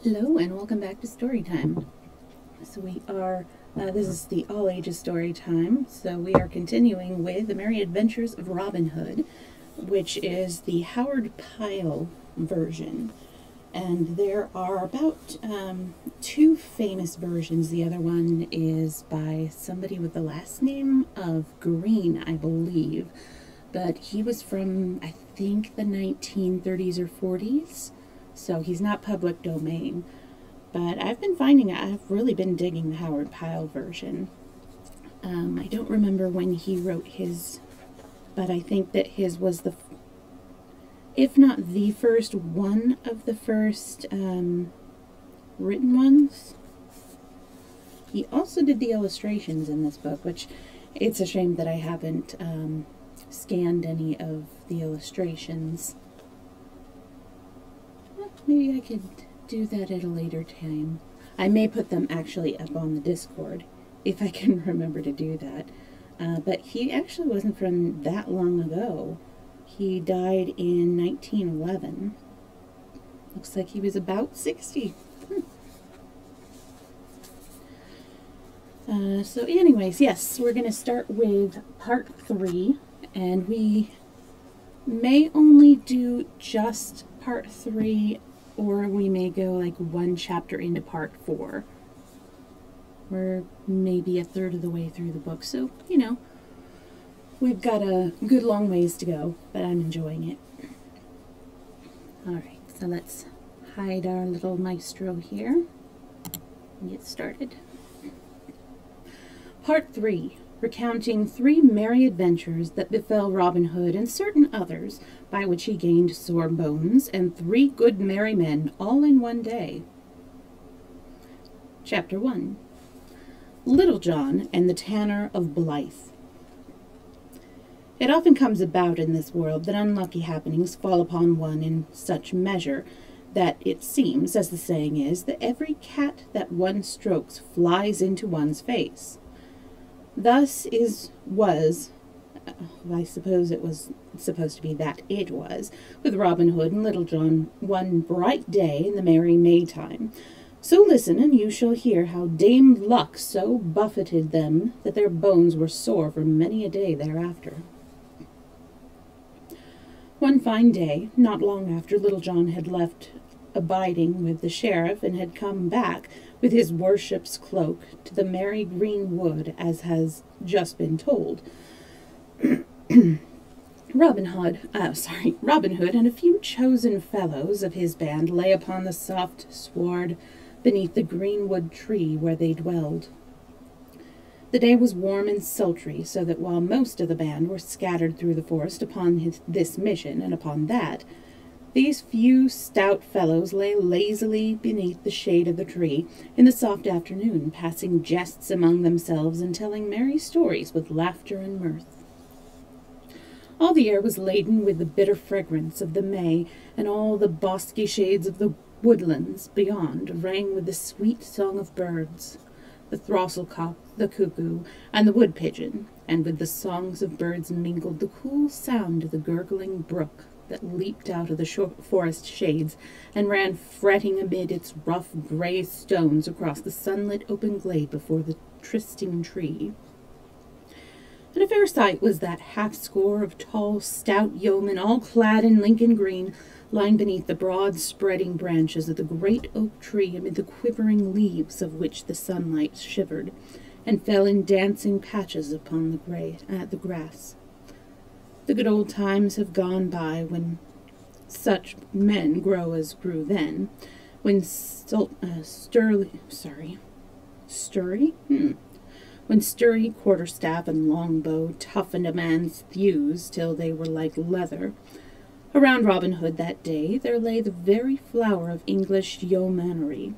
Hello and welcome back to Storytime. So this is the all ages story time. So we are continuing with The Merry Adventures of Robin Hood, which is the Howard Pyle version. And there are about two famous versions. The other one is by somebody with the last name of Green, I believe. But he was from, I think, the 1930s or 40s. So he's not public domain. But I've really been digging the Howard Pyle version. I don't remember when he wrote his, but I think that his was if not the first, one of the first written ones. He also did the illustrations in this book, which it's a shame that I haven't scanned any of the illustrations. Maybe I could do that at a later time. I may put them actually up on the Discord, if I can remember to do that. But he actually wasn't from that long ago. He died in 1911. Looks like he was about 60. So anyways, yes, we're going to start with part 3. And we may only do just part 3, or we may go like one chapter into part 4. We're maybe a third of the way through the book, so, you know, we've got a good long ways to go, but I'm enjoying it. Alright, so let's hide our little maestro here and get started. Part 3. Recounting 3 merry adventures that befell Robin Hood and certain others, by which he gained sore bones, and 3 good merry men, all in one day. Chapter 1. Little John and the Tanner of Blythe. It often comes about in this world that unlucky happenings fall upon one in such measure that it seems, as the saying is, that every cat that one strokes flies into one's face. Thus I suppose it was supposed to be that it was, with Robin Hood and Little John one bright day in the merry May time. So listen, and you shall hear how Dame Luck so buffeted them that their bones were sore for many a day thereafter. One fine day, not long after Little John had left abiding with the sheriff and had come back with his worship's cloak to the merry green wood, as has just been told, Robin Hood and a few chosen fellows of his band lay upon the soft sward beneath the greenwood tree where they dwelled. The day was warm and sultry, so that while most of the band were scattered through the forest upon this mission and upon that, these few stout fellows lay lazily beneath the shade of the tree in the soft afternoon, passing jests among themselves and telling merry stories with laughter and mirth. All the air was laden with the bitter fragrance of the May, and all the bosky shades of the woodlands beyond rang with the sweet song of birds, the throstle-cock, the cuckoo, and the wood-pigeon, and with the songs of birds mingled the cool sound of the gurgling brook that leaped out of the forest shades and ran fretting amid its rough gray stones across the sunlit open glade before the trysting tree. And a fair sight was that half-score of tall, stout yeomen, all clad in Lincoln green, lying beneath the broad spreading branches of the great oak tree amid the quivering leaves of which the sunlight shivered, and fell in dancing patches upon the grass. The good old times have gone by when such men grow as grew then, when when sturdy quarterstaff and longbow toughened a man's thews till they were like leather. Around Robin Hood that day there lay the very flower of English yeomanry.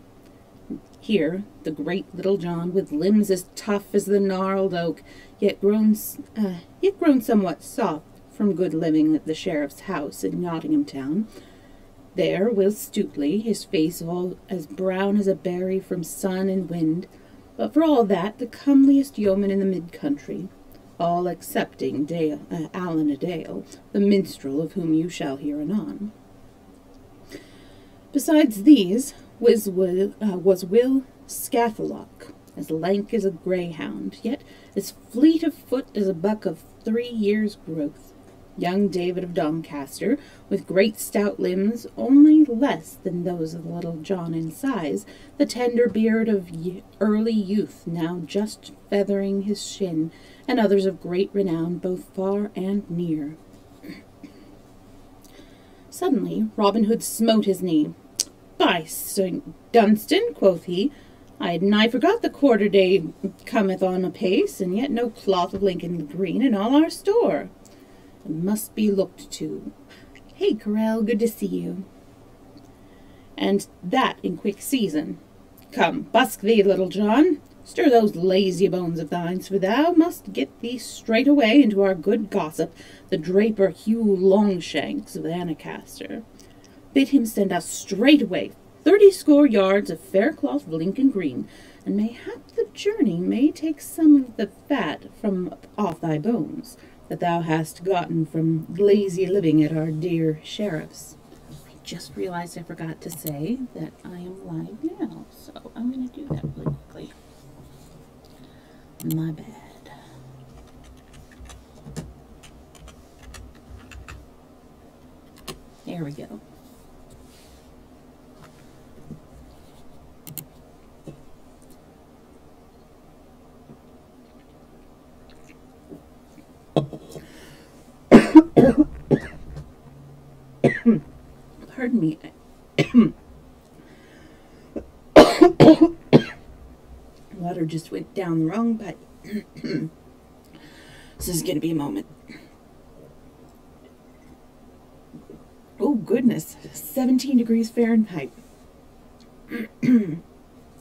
Here the great Little John, with limbs as tough as the gnarled oak, yet grown somewhat soft from good living at the sheriff's house in Nottingham town. There Will Stutely, his face all as brown as a berry from sun and wind, but for all that the comeliest yeoman in the mid-country, all excepting Allan a Dale, the minstrel of whom you shall hear anon. Besides these, was Will Scathellock, as lank as a greyhound, yet as fleet of foot as a buck of 3 years' growth. Young David of Doncaster, with great stout limbs, only less than those of Little John in size, the tender beard of early youth now just feathering his shin, and others of great renown both far and near. Suddenly Robin Hood smote his knee. "By St. Dunstan," quoth he, "I had nigh forgot the quarter day cometh on apace, and yet no cloth of Lincoln green in all our store. It must be looked to. Hey, Corral, good to see you. And that in quick season. Come, busk thee, Little John. Stir those lazy bones of thine, for thou must get thee straight away into our good gossip, the draper Hugh Longshanks of Ancaster. Bid him send us straight away 30 yards of fair cloth of Lincoln green, and mayhap the journey may take some of the fat from off thy bones, that thou hast gotten from lazy living at our dear sheriff's." I just realized I forgot to say that I am live now, so I'm going to do that really quickly. My bad. There we go. Pardon me. Water just went down the wrong pipe. This is going to be a moment. Oh, goodness. 17 degrees Fahrenheit.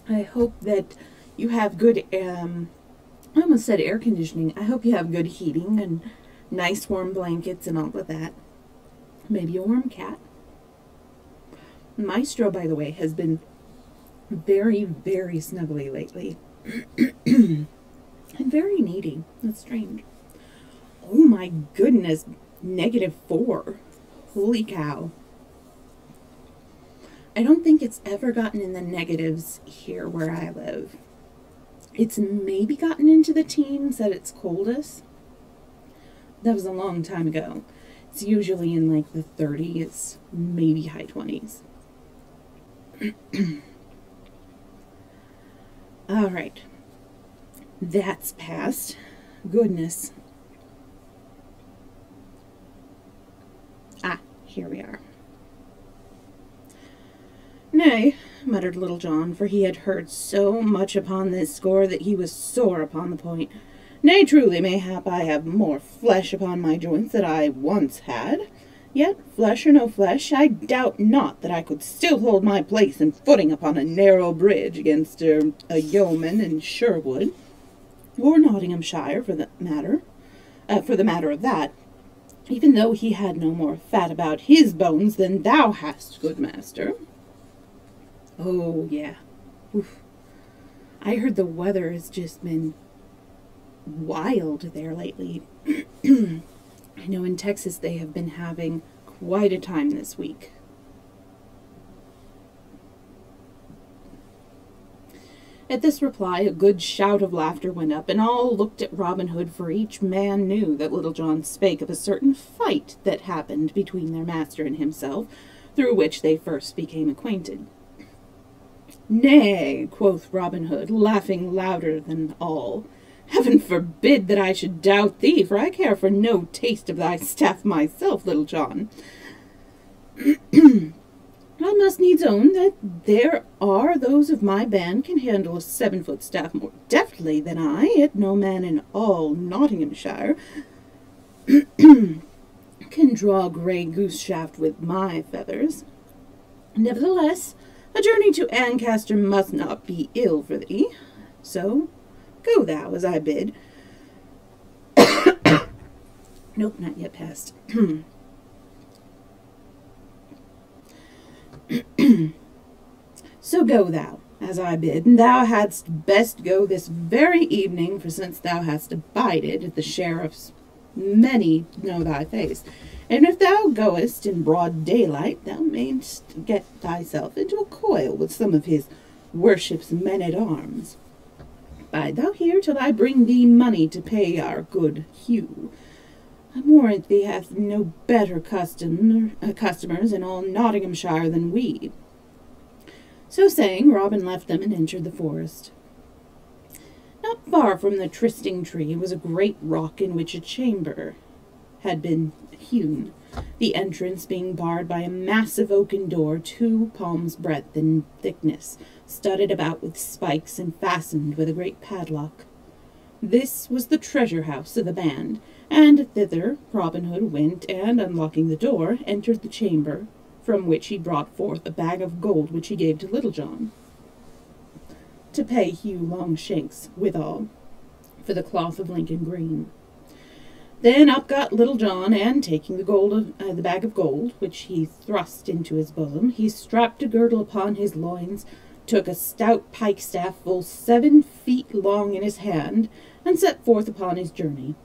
I hope that you have good, I almost said air conditioning. I hope you have good heating and nice warm blankets and all of that. Maybe a warm cat. Maestro, by the way, has been very, very snuggly lately. And very needy. That's strange. Oh my goodness. -4. Holy cow. I don't think it's ever gotten in the negatives here where I live. It's maybe gotten into the teens at its coldest. That was a long time ago. It's usually in like the 30s, maybe high 20s. All right. That's passed. Goodness. Ah, here we are. "Nay," muttered Little John, for he had heard so much upon this score that he was sore upon the point. "Nay, truly, mayhap I have more flesh upon my joints than I once had. Yet, flesh or no flesh, I doubt not that I could still hold my place and footing upon a narrow bridge against a yeoman in Sherwood, or Nottinghamshire, for the matter of that, even though he had no more fat about his bones than thou hast, good master." Oh, yeah. Oof. I heard the weather has just been wild there lately. I know in Texas they have been having quite a time this week. At this reply, a good shout of laughter went up, and all looked at Robin Hood, for each man knew that Little John spake of a certain fight that happened between their master and himself, through which they first became acquainted. "Nay," quoth Robin Hood, laughing louder than all, "Heaven forbid that I should doubt thee, for I care for no taste of thy staff myself, Little John. I must needs own that there are those of my band can handle a 7-foot staff more deftly than I, yet no man in all Nottinghamshire can draw a grey goose shaft with my feathers. Nevertheless, a journey to Ancaster must not be ill for thee, so go thou as I bid." Nope, not yet passed. "So go thou, as I bid, and thou hadst best go this very evening, for since thou hast abided at the sheriff's, many know thy face, And if thou goest in broad daylight, thou mayst get thyself into a coil with some of his worship's men-at-arms. Bide thou here till I bring thee money to pay our good Hugh. I warrant thee hath no better customers in all Nottinghamshire than we." So saying, Robin left them and entered the forest. Not far from the trysting tree was a great rock in which a chamber had been hewn, the entrance being barred by a massive oaken door 2 palms' breadth in thickness, studded about with spikes and fastened with a great padlock. This was the treasure house of the band, and thither Robin Hood went, and, unlocking the door, entered the chamber, from which he brought forth a bag of gold which he gave to Little John, to pay Hugh Longshanks withal, for the cloth of Lincoln green. Then up got Little John, and taking the bag of gold, which he thrust into his bosom, he strapped a girdle upon his loins, took a stout pike-staff full 7 feet long in his hand, and set forth upon his journey.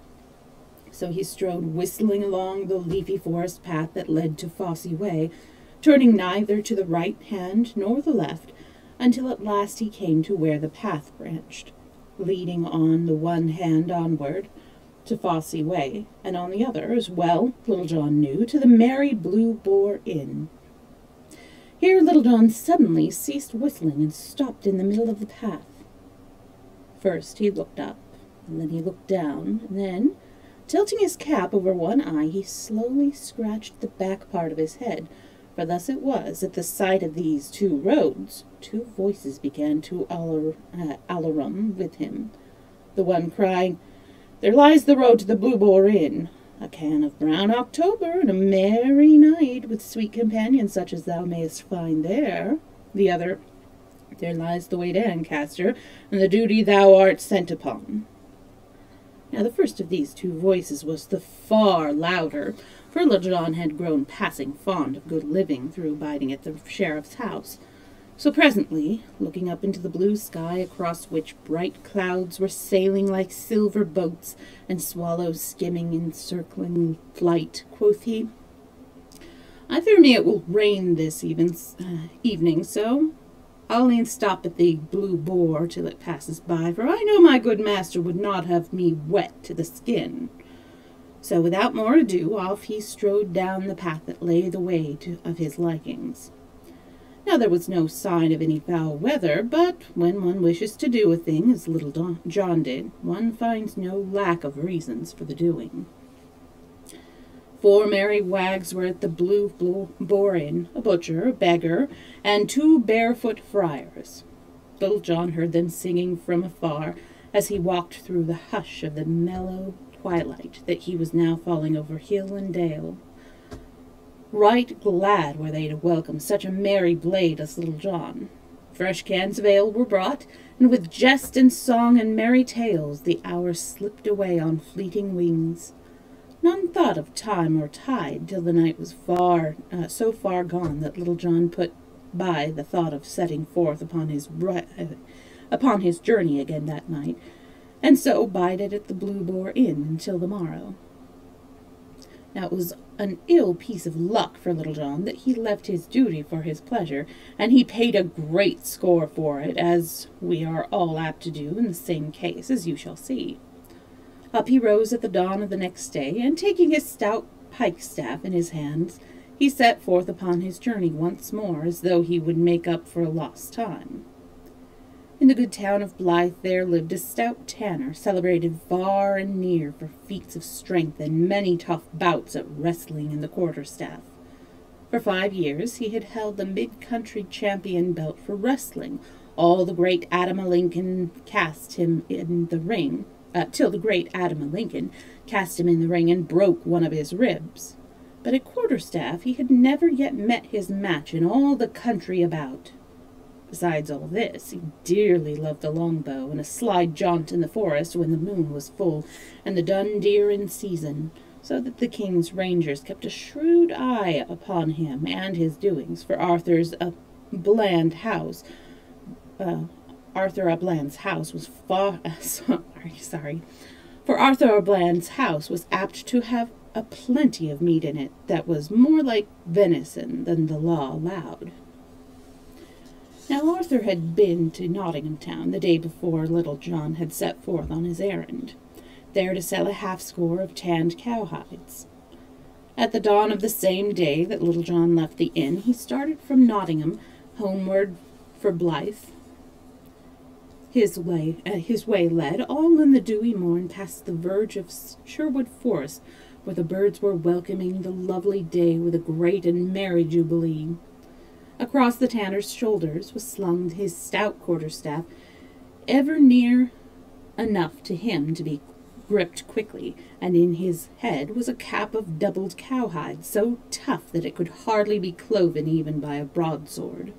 So he strode whistling along the leafy forest path that led to Fosse Way, turning neither to the right hand nor the left, until at last he came to where the path branched, leading on the one hand onward to Fosse Way, and on the other, as well Little John knew, to the Merry Blue Boar Inn. Here Little John suddenly ceased whistling and stopped in the middle of the path. First he looked up, and then he looked down, and then, tilting his cap over one eye, he slowly scratched the back part of his head, for thus it was, at the sight of these 2 roads, 2 voices began to alarum with him, the one crying, "There lies the road to the Blue Boar Inn, a can of brown October, and a merry night, with sweet companions such as thou mayest find there." The other, "There lies the way to Ancaster, and the duty thou art sent upon." Now the first of these 2 voices was the far louder, for Little John had grown passing fond of good living through abiding at the sheriff's house. So presently, looking up into the blue sky, across which bright clouds were sailing like silver boats, and swallows skimming in circling flight, quoth he, "I fear me it will rain this evening, so I'll e'en stop at the Blue Boar till it passes by, for I know my good master would not have me wet to the skin." So without more ado, off he strode down the path that lay the way of his likings. Now there was no sign of any foul weather, but when one wishes to do a thing, as Little John did, one finds no lack of reasons for the doing. 4 merry wags were at the Blue Boar Inn, a butcher, a beggar, and 2 barefoot friars. Little John heard them singing from afar as he walked through the hush of the mellow twilight that he was now falling over hill and dale. Right glad were they to welcome such a merry blade as Little John. Fresh cans of ale were brought, and with jest and song and merry tales the hours slipped away on fleeting wings. None thought of time or tide till the night was so far gone that Little John put by the thought of setting forth upon his journey again that night, and so bided at the Blue Boar Inn until the morrow. Now it was an ill piece of luck for Little John that he left his duty for his pleasure, and he paid a great score for it, as we are all apt to do in the same case, as you shall see. Up he rose at the dawn of the next day, and taking his stout pike-staff in his hands, he set forth upon his journey once more, as though he would make up for lost time. In the good town of Blythe there lived a stout tanner, celebrated far and near for feats of strength and many tough bouts at wrestling in the quarterstaff. For 5 years he had held the mid-country champion belt for wrestling. All the great Adam Lincoln cast him in the ring, till the great Adam Lincoln cast him in the ring and broke one of his ribs. But at quarterstaff he had never yet met his match in all the country about. Besides all this, he dearly loved the longbow and a sly jaunt in the forest when the moon was full and the dun deer in season, so that the king's rangers kept a shrewd eye upon him and his doings, for Arthur a Bland's house was apt to have a plenty of meat in it that was more like venison than the law allowed. Now Arthur had been to Nottingham town the day before Little John had set forth on his errand, there to sell a half-score of tanned cowhides. At the dawn of the same day that Little John left the inn, he started from Nottingham, homeward for Blythe. His way led, all in the dewy morn, past the verge of Sherwood Forest, where the birds were welcoming the lovely day with a great and merry jubilee. Across the tanner's shoulders was slung his stout quarterstaff, ever near enough to him to be gripped quickly, and in his head was a cap of doubled cowhide, so tough that it could hardly be cloven even by a broadsword.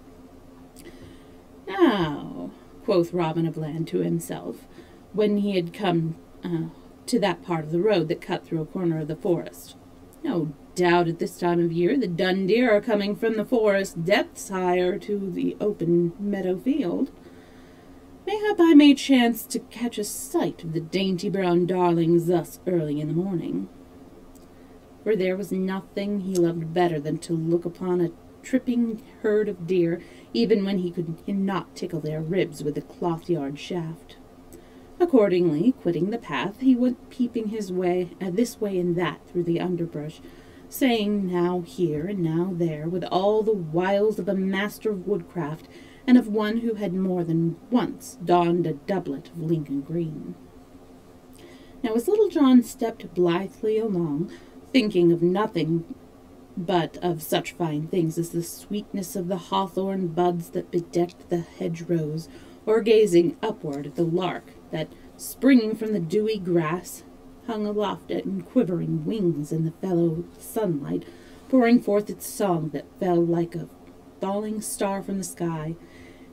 "Now," quoth Robin of Land to himself, when he had come to that part of the road that cut through a corner of the forest, "no doubt at this time of year the dun deer are coming from the forest depths higher to the open meadow field. Mayhap I may chance to catch a sight of the dainty brown darlings thus early in the morning." For there was nothing he loved better than to look upon a tripping herd of deer, even when he could not tickle their ribs with the cloth-yard shaft. Accordingly, quitting the path, he went peeping his way this way and that through the underbrush, saying now here and now there, with all the wiles of a master of woodcraft, and of one who had more than once donned a doublet of Lincoln green. Now as Little John stepped blithely along, thinking of nothing but of such fine things as the sweetness of the hawthorn buds that bedecked the hedgerows, or gazing upward at the lark that, springing from the dewy grass, hung aloft in quivering wings in the fellow sunlight, pouring forth its song that fell like a falling star from the sky,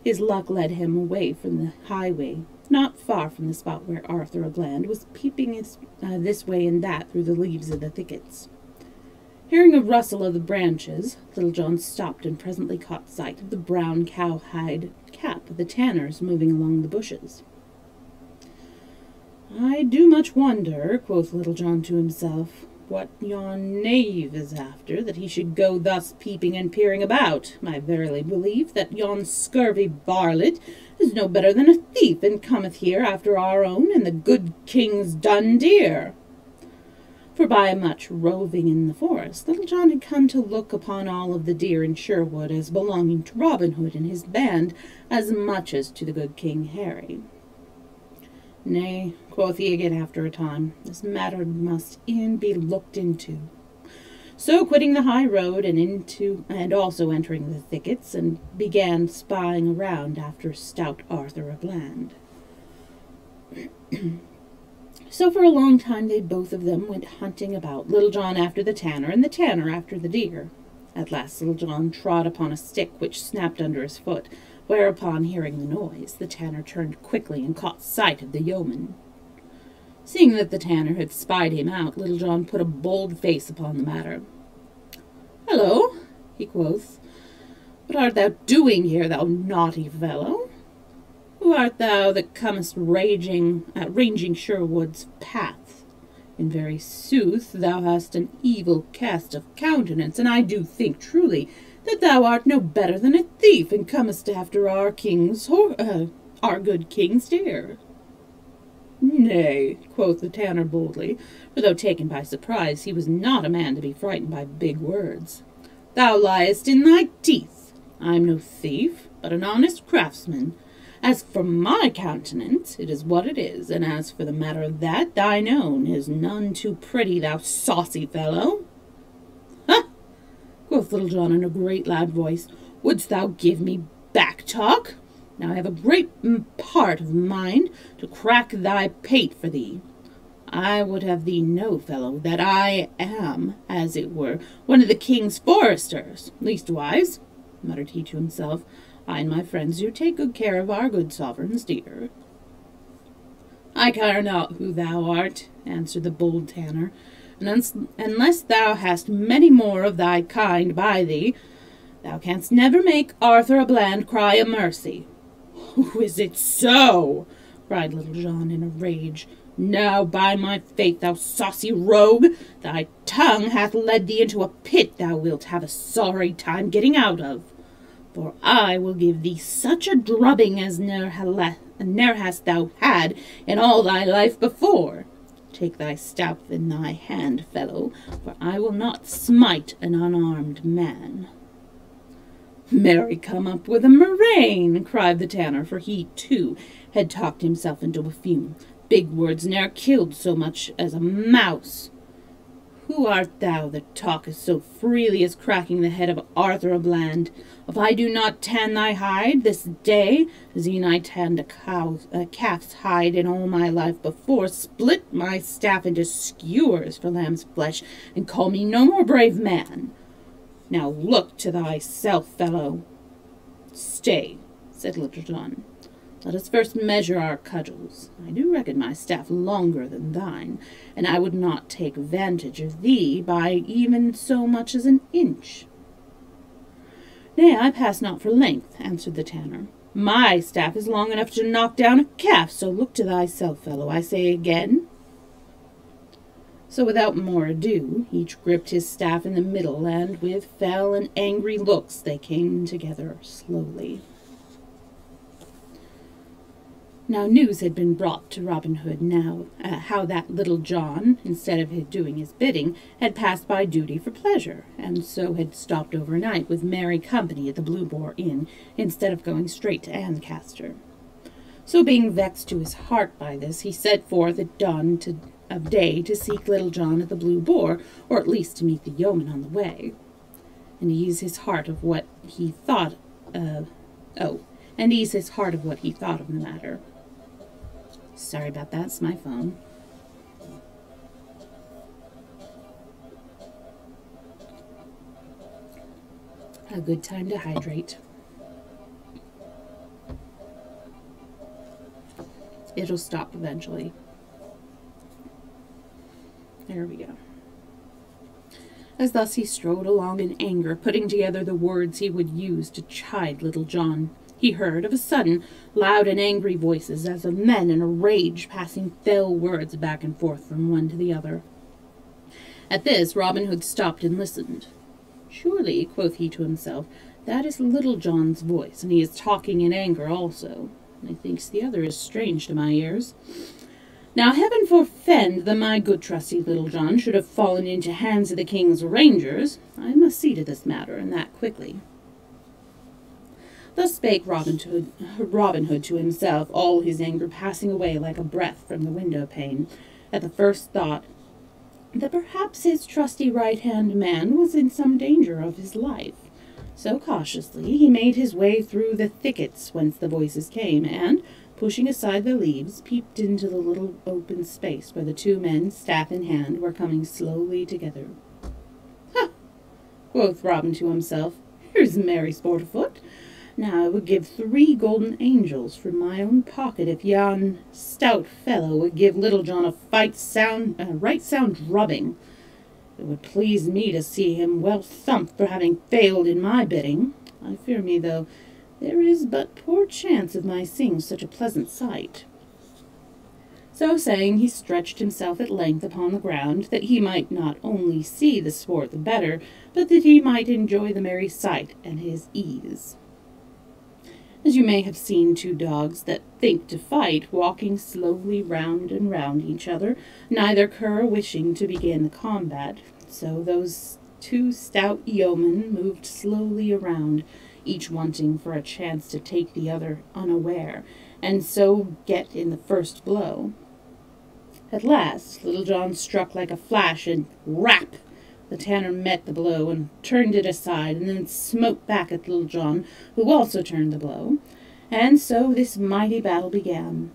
his luck led him away from the highway, not far from the spot where Arthur of Land was peeping this way and that through the leaves of the thickets. Hearing a rustle of the branches, Little John stopped and presently caught sight of the brown cowhide cap of the tanners moving along the bushes. "I do much wonder," quoth Little John to himself, "what yon knave is after, that he should go thus peeping and peering about. I verily believe that yon scurvy varlet is no better than a thief, and cometh here after our own and the good king's dun deer." For by much roving in the forest, Little John had come to look upon all of the deer in Sherwood as belonging to Robin Hood and his band as much as to the good King Harry. "Nay," quoth he again after a time, "this matter must e'en be looked into." So quitting the high road and also entering the thickets, and began spying around after stout Arthur of Land. So for a long time they both of them went hunting about, Little John after the tanner, and the tanner after the deer. At last Little John trod upon a stick which snapped under his foot, whereupon, hearing the noise, the tanner turned quickly and caught sight of the yeoman. Seeing that the tanner had spied him out, Little John put a bold face upon the matter. "Hello," he quoth, "what art thou doing here, thou naughty fellow? Who art thou that comest ranging Sherwood's path? In very sooth, thou hast an evil cast of countenance, and I do think truly that thou art no better than a thief, and comest after our good king's deer." "Nay," quoth the tanner boldly, for though taken by surprise, he was not a man to be frightened by big words. "Thou liest in thy teeth. I am no thief, but an honest craftsman. As for my countenance, it is what it is, and as for the matter of that, thine own is none too pretty, thou saucy fellow." "Ha!" quoth Little John in a great loud voice, "wouldst thou give me back talk? Now I have a great part of mind to crack thy pate for thee. I would have thee know, fellow, that I am, as it were, one of the king's foresters. Leastwise," muttered he to himself, "I and my friends do take good care of our good sovereign's deer." "I care not who thou art," answered the bold tanner, "unless thou hast many more of thy kind by thee, thou canst never make Arthur of Land cry a mercy." "Who is it so?" cried Little John in a rage. "Now, by my faith, thou saucy rogue, thy tongue hath led thee into a pit thou wilt have a sorry time getting out of. For I will give thee such a drubbing as ne'er hast thou had in all thy life before. Take thy staff in thy hand, fellow, for I will not smite an unarmed man." "Marry, come up with a murrain," cried the tanner, for he, too, had talked himself into a fume. "Big words ne'er killed so much as a mouse. Who art thou that talkest so freely as cracking the head of Arthur a Bland? If I do not tan thy hide this day, as e'en I tanned a calf's hide in all my life before, split my staff into skewers for lamb's flesh, and call me no more brave man. Now look to thyself, fellow." "Stay," said Little John. "Let us first measure our cudgels. I do reckon my staff longer than thine, and I would not take advantage of thee by even so much as an inch." "Nay, I pass not for length," answered the tanner. "My staff is long enough to knock down a calf, so look to thyself, fellow, I say again." So without more ado, each gripped his staff in the middle, and with fell and angry looks they came together slowly. Now news had been brought to Robin Hood how that Little John, instead of doing his bidding, had passed by duty for pleasure, and so had stopped overnight with merry company at the Blue Boar Inn, instead of going straight to Ancaster. So being vexed to his heart by this, he set forth at dawn of day to seek Little John at the Blue Boar, or at least to meet the yeoman on the way, and ease his heart of what he thought of the matter. Sorry about that, it's my phone. A good time to hydrate. It'll stop eventually. There we go. As thus he strode along in anger, putting together the words he would use to chide Little John, he heard, of a sudden, loud and angry voices, as of men in a rage, passing fell words back and forth from one to the other. At this, Robin Hood stopped and listened. "Surely," quoth he to himself, "that is Little John's voice, and he is talking in anger also. Methinks the other is strange to my ears. Now heaven forfend that my good trusty Little John should have fallen into hands of the king's rangers. I must see to this matter, and that quickly." Thus spake Robin Hood to himself, all his anger passing away like a breath from the window-pane, at the first thought that perhaps his trusty right-hand man was in some danger of his life. So cautiously he made his way through the thickets whence the voices came, and, pushing aside the leaves, peeped into the little open space where the two men, staff in hand, were coming slowly together. "Ha!" quoth Robin to himself, "here's merry sport afoot. Now I would give 3 golden angels from my own pocket if yon stout fellow would give Little John a right sound drubbing. It would please me to see him well thumped for having failed in my bidding. I fear me, though, there is but poor chance of my seeing such a pleasant sight." So saying, he stretched himself at length upon the ground, that he might not only see the sport the better, but that he might enjoy the merry sight at his ease. As you may have seen 2 dogs that think to fight, walking slowly round and round each other, neither cur wishing to begin the combat, so those 2 stout yeomen moved slowly around, each wanting for a chance to take the other unaware, and so get in the first blow. At last Little John struck like a flash, and rap! The tanner met the blow and turned it aside, and then smote back at Little John, who also turned the blow, and so this mighty battle began.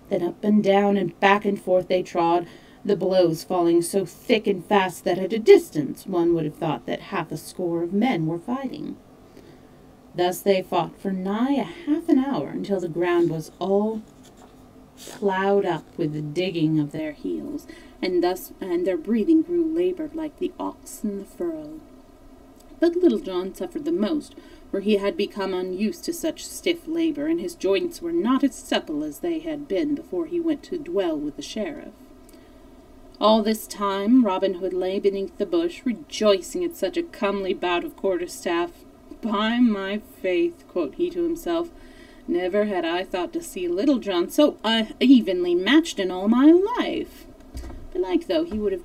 Then up and down and back and forth they trod, the blows falling so thick and fast that at a distance one would have thought that half a score of men were fighting. Thus they fought for nigh a half an hour, until the ground was all ploughed up with the digging of their heels, and their breathing grew labored like the ox in the furrow. But Little John suffered the most, for he had become unused to such stiff labor, and his joints were not as supple as they had been before he went to dwell with the sheriff. All this time Robin Hood lay beneath the bush, rejoicing at such a comely bout of quarterstaff. "By my faith," quoth he to himself, "never had I thought to see Little John so evenly matched in all my life. Belike, though, he would have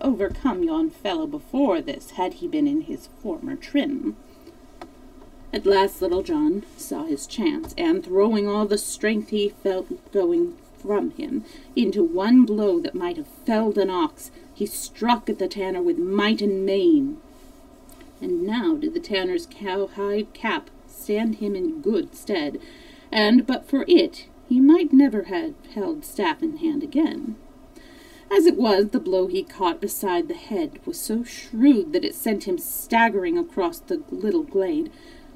overcome yon fellow before this, had he been in his former trim." At last Little John saw his chance, and throwing all the strength he felt going from him into one blow that might have felled an ox, he struck at the tanner with might and main. And now did the tanner's cowhide cap stand him in good stead, and but for it he might never have held staff in hand again. As it was, the blow he caught beside the head was so shrewd that it sent him staggering across the little glade,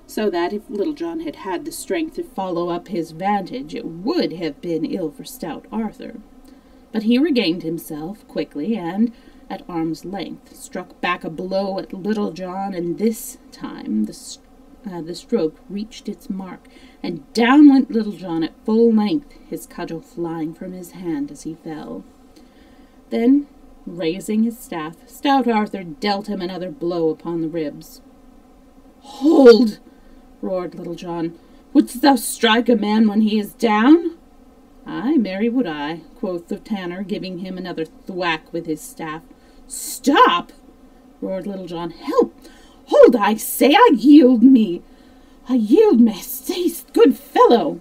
so that if Little John had had the strength to follow up his vantage, it would have been ill for stout Arthur. But he regained himself quickly, and, at arm's length, struck back a blow at Little John, and this time the stroke reached its mark, and down went Little John at full length, his cudgel flying from his hand as he fell. Then, raising his staff, stout Arthur dealt him another blow upon the ribs. "Hold!" roared Little John. "Wouldst thou strike a man when he is down?" "Ay, marry would I," quoth the tanner, giving him another thwack with his staff. "Stop!" roared Little John. "Help! Hold, I say! I yield me! Say, good fellow!"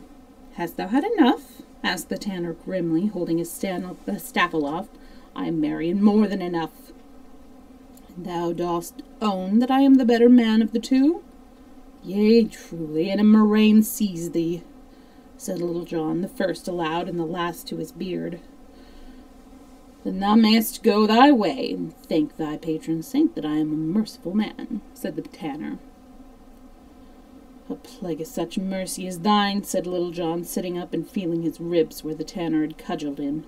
"Hast thou had enough?" asked the tanner grimly, holding his staff aloft. "I marry, and more than enough." "And thou dost own that I am the better man of the two?" "Yea, truly, and a murrain seize thee," said Little John, the first aloud and the last to his beard. "Then thou mayst go thy way, and thank thy patron saint that I am a merciful man," said the tanner. "A plague of such mercy as thine," said Little John, sitting up and feeling his ribs where the tanner had cudgelled him.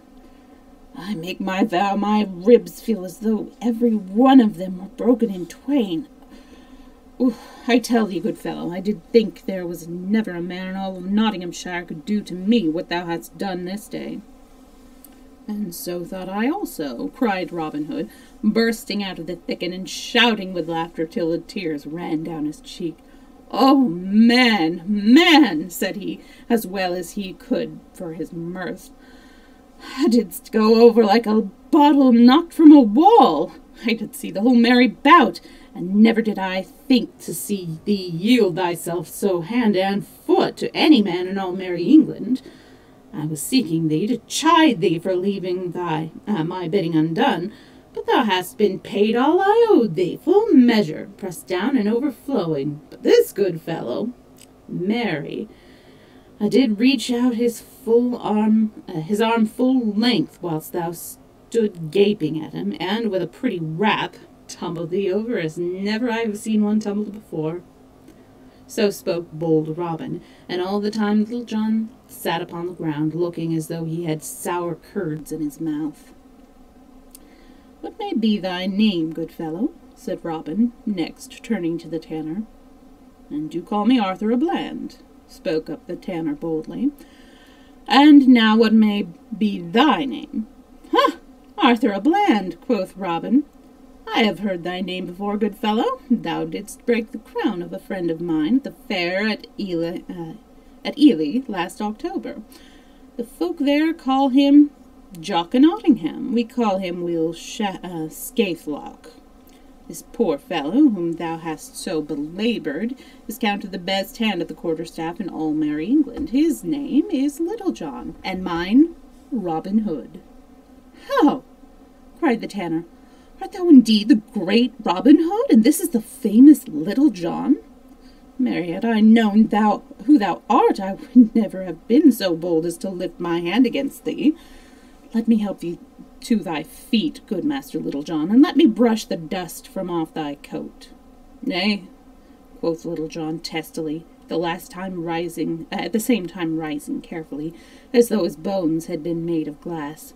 "I make my vow my ribs feel as though every one of them were broken in twain. I tell thee, good fellow, I did think there was never a man in all of Nottinghamshire could do to me what thou hast done this day." "And so thought I also," cried Robin Hood, bursting out of the thicket and shouting with laughter till the tears ran down his cheek. "Oh, man," said he, as well as he could for his mirth, "thou didst go over like a bottle knocked from a wall. I did see the whole merry bout, and never did I think to see thee yield thyself so hand and foot to any man in all merry England. I was seeking thee to chide thee for leaving my bidding undone, but thou hast been paid all I owed thee, full measure, pressed down and overflowing. But this good fellow, marry, I did reach out his arm full length whilst thou stood gaping at him, and with a pretty rap tumbled thee over as never I have seen one tumbled before." So spoke bold Robin, and all the time Little John sat upon the ground, looking as though he had sour curds in his mouth. "What may be thy name, good fellow?" said Robin, next turning to the tanner. "And do call me Arthur a Bland," spoke up the tanner boldly. "And now what may be thy name?" "Ha! Arthur a Bland," quoth Robin. "I have heard thy name before, good fellow. Thou didst break the crown of a friend of mine at the fair at Ely last October. The folk there call him Jock o' Nottingham. We call him Will Scathelock. This poor fellow, whom thou hast so belaboured, is counted the best hand at the quarterstaff in all merry England. His name is Little John, and mine Robin Hood." "How!" cried the tanner. "Art thou indeed the great Robin Hood, and this is the famous Little John? Marry, had I known who thou art, I would never have been so bold as to lift my hand against thee. Let me help thee to thy feet, good Master Little John, and let me brush the dust from off thy coat." "Nay," quoth Little John testily, at the same time rising carefully, as though his bones had been made of glass.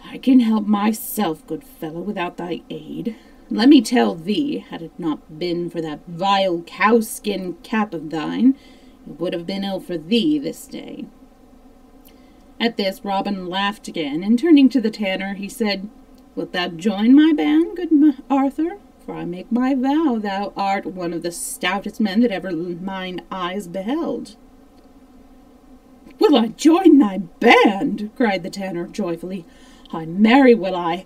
"I can help myself, good fellow, without thy aid. Let me tell thee, had it not been for that vile cowskin cap of thine, it would have been ill for thee this day." At this Robin laughed again, and turning to the tanner, he said, "Wilt thou join my band, good Arthur? For I make my vow thou art one of the stoutest men that ever mine eyes beheld." "Will I join thy band?" cried the tanner joyfully. "I marry will I.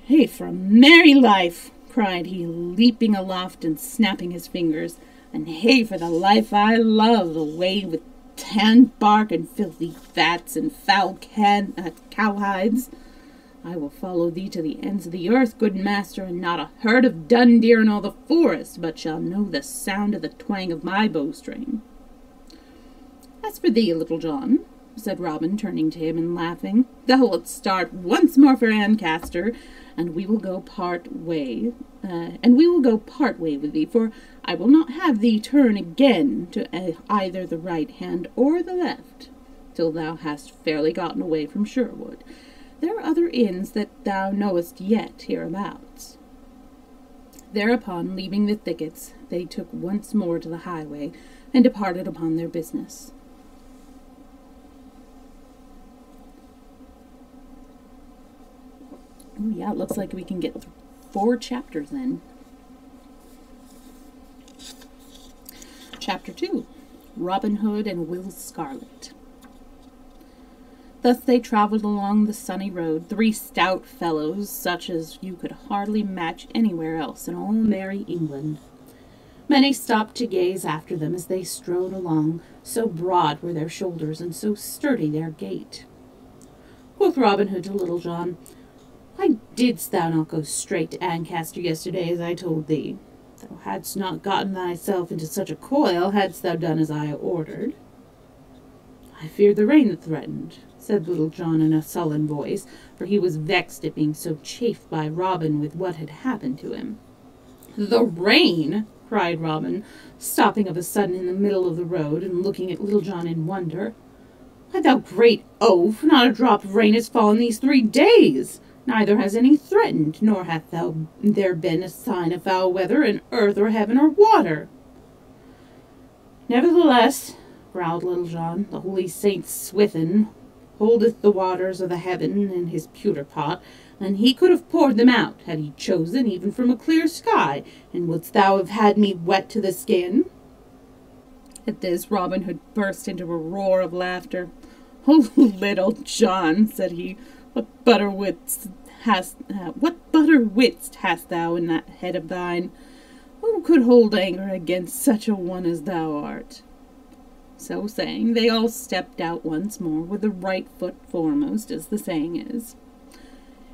Hey, for a merry life!" cried he, leaping aloft and snapping his fingers. "And hey for the life I love, away with tanned bark and filthy fats and foul cowhides. I will follow thee to the ends of the earth, good master, and not a herd of dun deer in all the forest but shall know the sound of the twang of my bowstring." "As for thee, Little John," said Robin, turning to him and laughing, "thou wilt start once more for Ancaster, and we will go part way with thee, for I will not have thee turn again to either the right hand or the left, till thou hast fairly gotten away from Sherwood. There are other inns that thou knowest yet hereabouts." Thereupon, leaving the thickets, they took once more to the highway, and departed upon their business. Oh yeah, it looks like we can get 4 chapters in. Chapter 2, Robin Hood and Will Scarlet. Thus they travelled along the sunny road, 3 stout fellows, such as you could hardly match anywhere else in all merry England. Many stopped to gaze after them as they strode along, so broad were their shoulders and so sturdy their gait. Quoth Robin Hood to Little John, "Why didst thou not go straight to Ancaster yesterday, as I told thee? Thou hadst not gotten thyself into such a coil, hadst thou done as I ordered." "I feared the rain that threatened," said Little John in a sullen voice, for he was vexed at being so chafed by Robin with what had happened to him. "The rain!" cried Robin, stopping of a sudden in the middle of the road and looking at Little John in wonder. "Why, thou great oaf, not a drop of rain has fallen these 3 days. Neither has any threatened, nor hath there been a sign of foul weather in earth or heaven or water." "Nevertheless," growled Little John, "the holy Saint Swithin holdeth the waters of the heaven in his pewter pot, and he could have poured them out, had he chosen, even from a clear sky, and wouldst thou have had me wet to the skin?" At this Robin Hood burst into a roar of laughter. "Oh, Little John," said he, what butter wits hast thou in that head of thine? Who could hold anger against such a one as thou art?" So saying, they all stepped out once more, with the right foot foremost, as the saying is.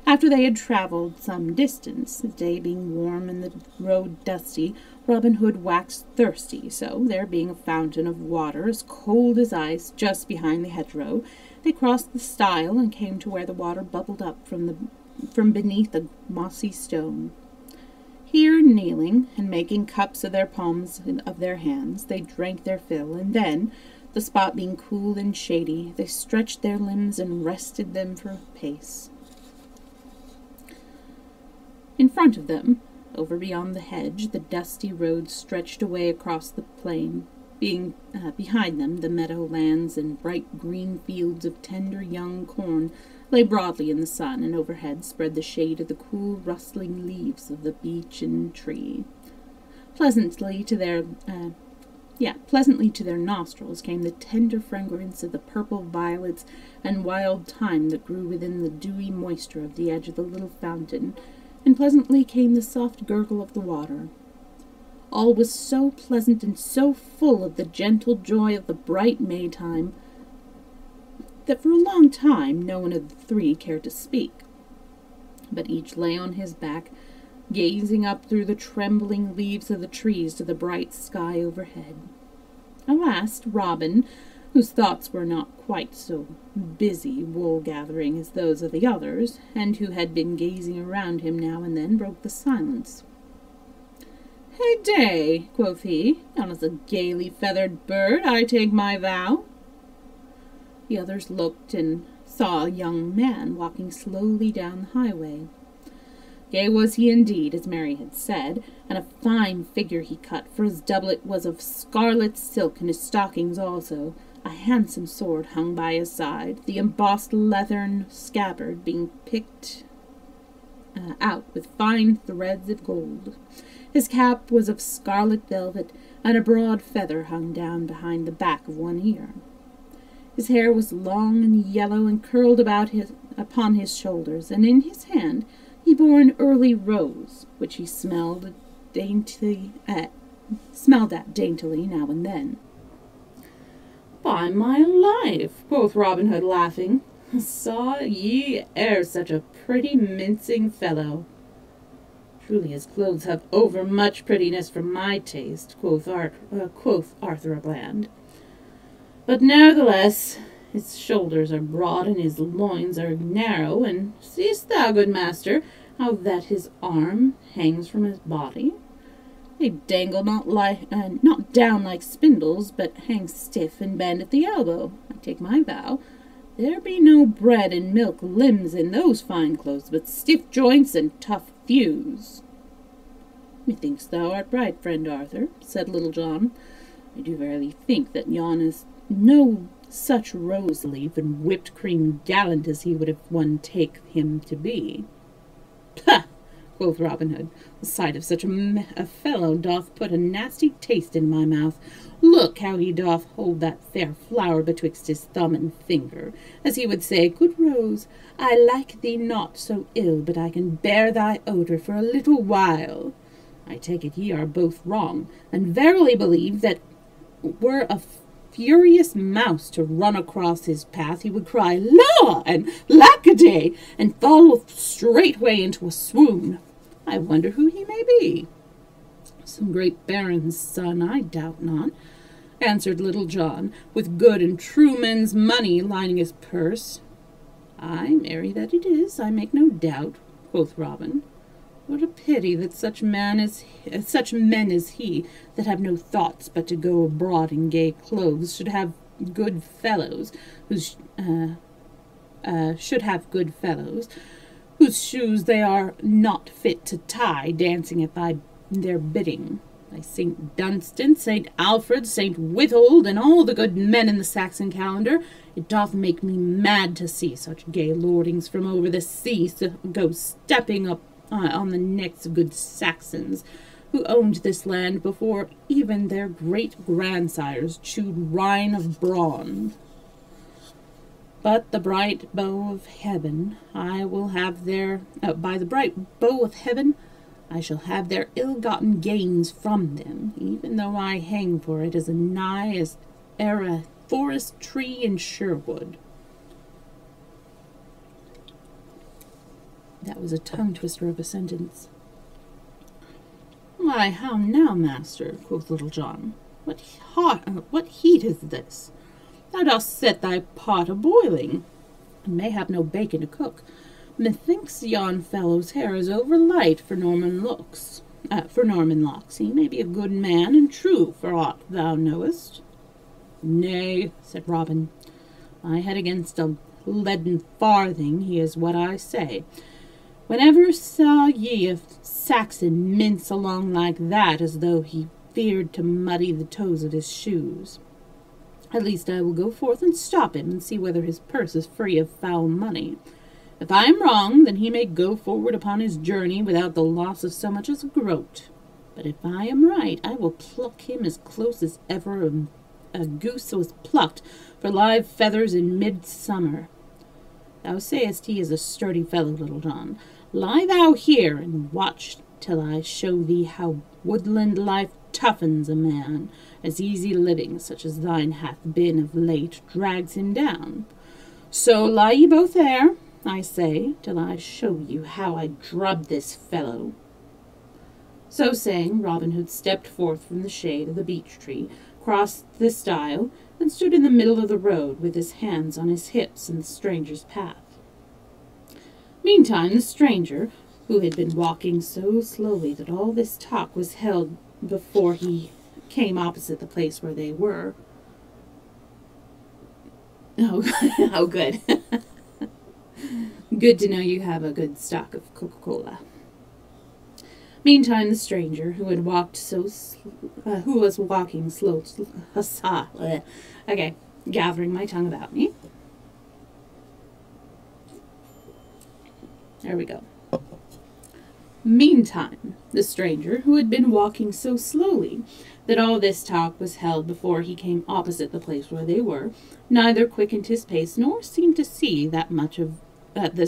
After they had travelled some distance, the day being warm and the road dusty, Robin Hood waxed thirsty, so, there being a fountain of water as cold as ice just behind the hedgerow, they crossed the stile and came to where the water bubbled up from beneath a mossy stone. Here, kneeling, and making cups of their palms of their hands, they drank their fill, and then, the spot being cool and shady, they stretched their limbs and rested them for a pace. In front of them, over beyond the hedge, the dusty road stretched away across the plain, being behind them the meadow lands and bright green fields of tender young corn lay broadly in the sun, and overhead spread the shade of the cool rustling leaves of the beech and tree. Pleasantly to their nostrils came the tender fragrance of the purple violets and wild thyme that grew within the dewy moisture of the edge of the little fountain, and pleasantly came the soft gurgle of the water. All was so pleasant and so full of the gentle joy of the bright Maytime that for a long time no one of the 3 cared to speak, but each lay on his back, gazing up through the trembling leaves of the trees to the bright sky overhead. At last Robin, whose thoughts were not quite so busy wool-gathering as those of the others, and who had been gazing around him now and then, broke the silence. "Hey day," quoth he, "not as a gaily feathered bird, I take my vow." The others looked and saw a young man walking slowly down the highway. Gay was he indeed, as Mary had said, and a fine figure he cut, for his doublet was of scarlet silk, and his stockings also. A handsome sword hung by his side, the embossed leathern scabbard being picked out with fine threads of gold. His cap was of scarlet velvet, and a broad feather hung down behind the back of one ear. His hair was long and yellow, and curled upon his shoulders, and in his hand he bore an early rose, which he smelled at daintily now and then. "By my life," quoth Robin Hood, laughing, "saw ye e'er such a pretty mincing fellow?" "Truly his clothes have overmuch prettiness for my taste," quoth Arthur a Bland. "But nevertheless his shoulders are broad and his loins are narrow, and seest thou, good master, how that his arm hangs from his body? They dangle not down like spindles, but hang stiff and bend at the elbow. I take my vow, there be no bread and milk limbs in those fine clothes, but stiff joints and tough thews." "Methinks thou art right, friend Arthur," said Little John. "I do verily think that yon is no such rose-leaf and whipped cream gallant as he would have one take him to be." "Pah!" quoth Robin Hood, "the sight of such a fellow doth put a nasty taste in my mouth. Look how he doth hold that fair flower betwixt his thumb and finger, as he would say, 'Good rose, I like thee not so ill, but I can bear thy odour for a little while.' I take it ye are both wrong, and verily believe that were a furious mouse to run across his path, he would cry, 'Law!' and 'Lackaday!' and fall straightway into a swoon. I wonder who he may be." "Some great baron's son, I doubt not," answered Little John, "with good and true men's money lining his purse." "Ay, marry that it is, I make no doubt," quoth Robin. "What a pity that such men as he, that have no thoughts but to go abroad in gay clothes, should have good fellows, whose shoes they are not fit to tie, dancing at their bidding. By St. Dunstan, St. Alfred, St. Withold, and all the good men in the Saxon calendar, it doth make me mad to see such gay lordings from over the sea go stepping up on the necks of good Saxons, who owned this land before even their great-grandsires chewed rind of brawn. But the bright bow of heaven I will have by the bright bow of heaven I shall have their ill-gotten gains from them, even though I hang for it as nigh as e'er a forest tree in Sherwood." That was a tongue-twister of a sentence. "Why, how now, master?" quoth Little John. What heat is this? Thou dost set thy pot a-boiling, and may have no bacon to cook. Methinks yon fellow's hair is over-light for Norman locks. He may be a good man and true, for aught thou knowest." "Nay," said Robin, "my head against a leaden farthing, he is what I say. Whenever saw ye a Saxon mince along like that, as though he feared to muddy the toes of his shoes? At least I will go forth and stop him, and see whether his purse is free of foul money. If I am wrong, then he may go forward upon his journey without the loss of so much as a groat. But if I am right, I will pluck him as close as ever a goose was plucked for live feathers in midsummer. Thou sayest he is a sturdy fellow, Little John. Lie thou here and watch till I show thee how woodland life toughens a man, as easy living, such as thine hath been of late, drags him down. So lie ye both there, I say, till I show you how I drub this fellow." So saying, Robin Hood stepped forth from the shade of the beech tree, crossed the stile, and stood in the middle of the road, with his hands on his hips in the stranger's path. Meantime the stranger, who had been walking so slowly that all this talk was held before he came opposite the place where they were. Oh, good. Good to know you have a good stock of Coca-Cola. Meantime, the stranger, who had walked who was walking slow, okay, gathering my tongue about me. There we go. Meantime, the stranger, who had been walking so slowly that all this talk was held before he came opposite the place where they were, neither quickened his pace nor seemed to see that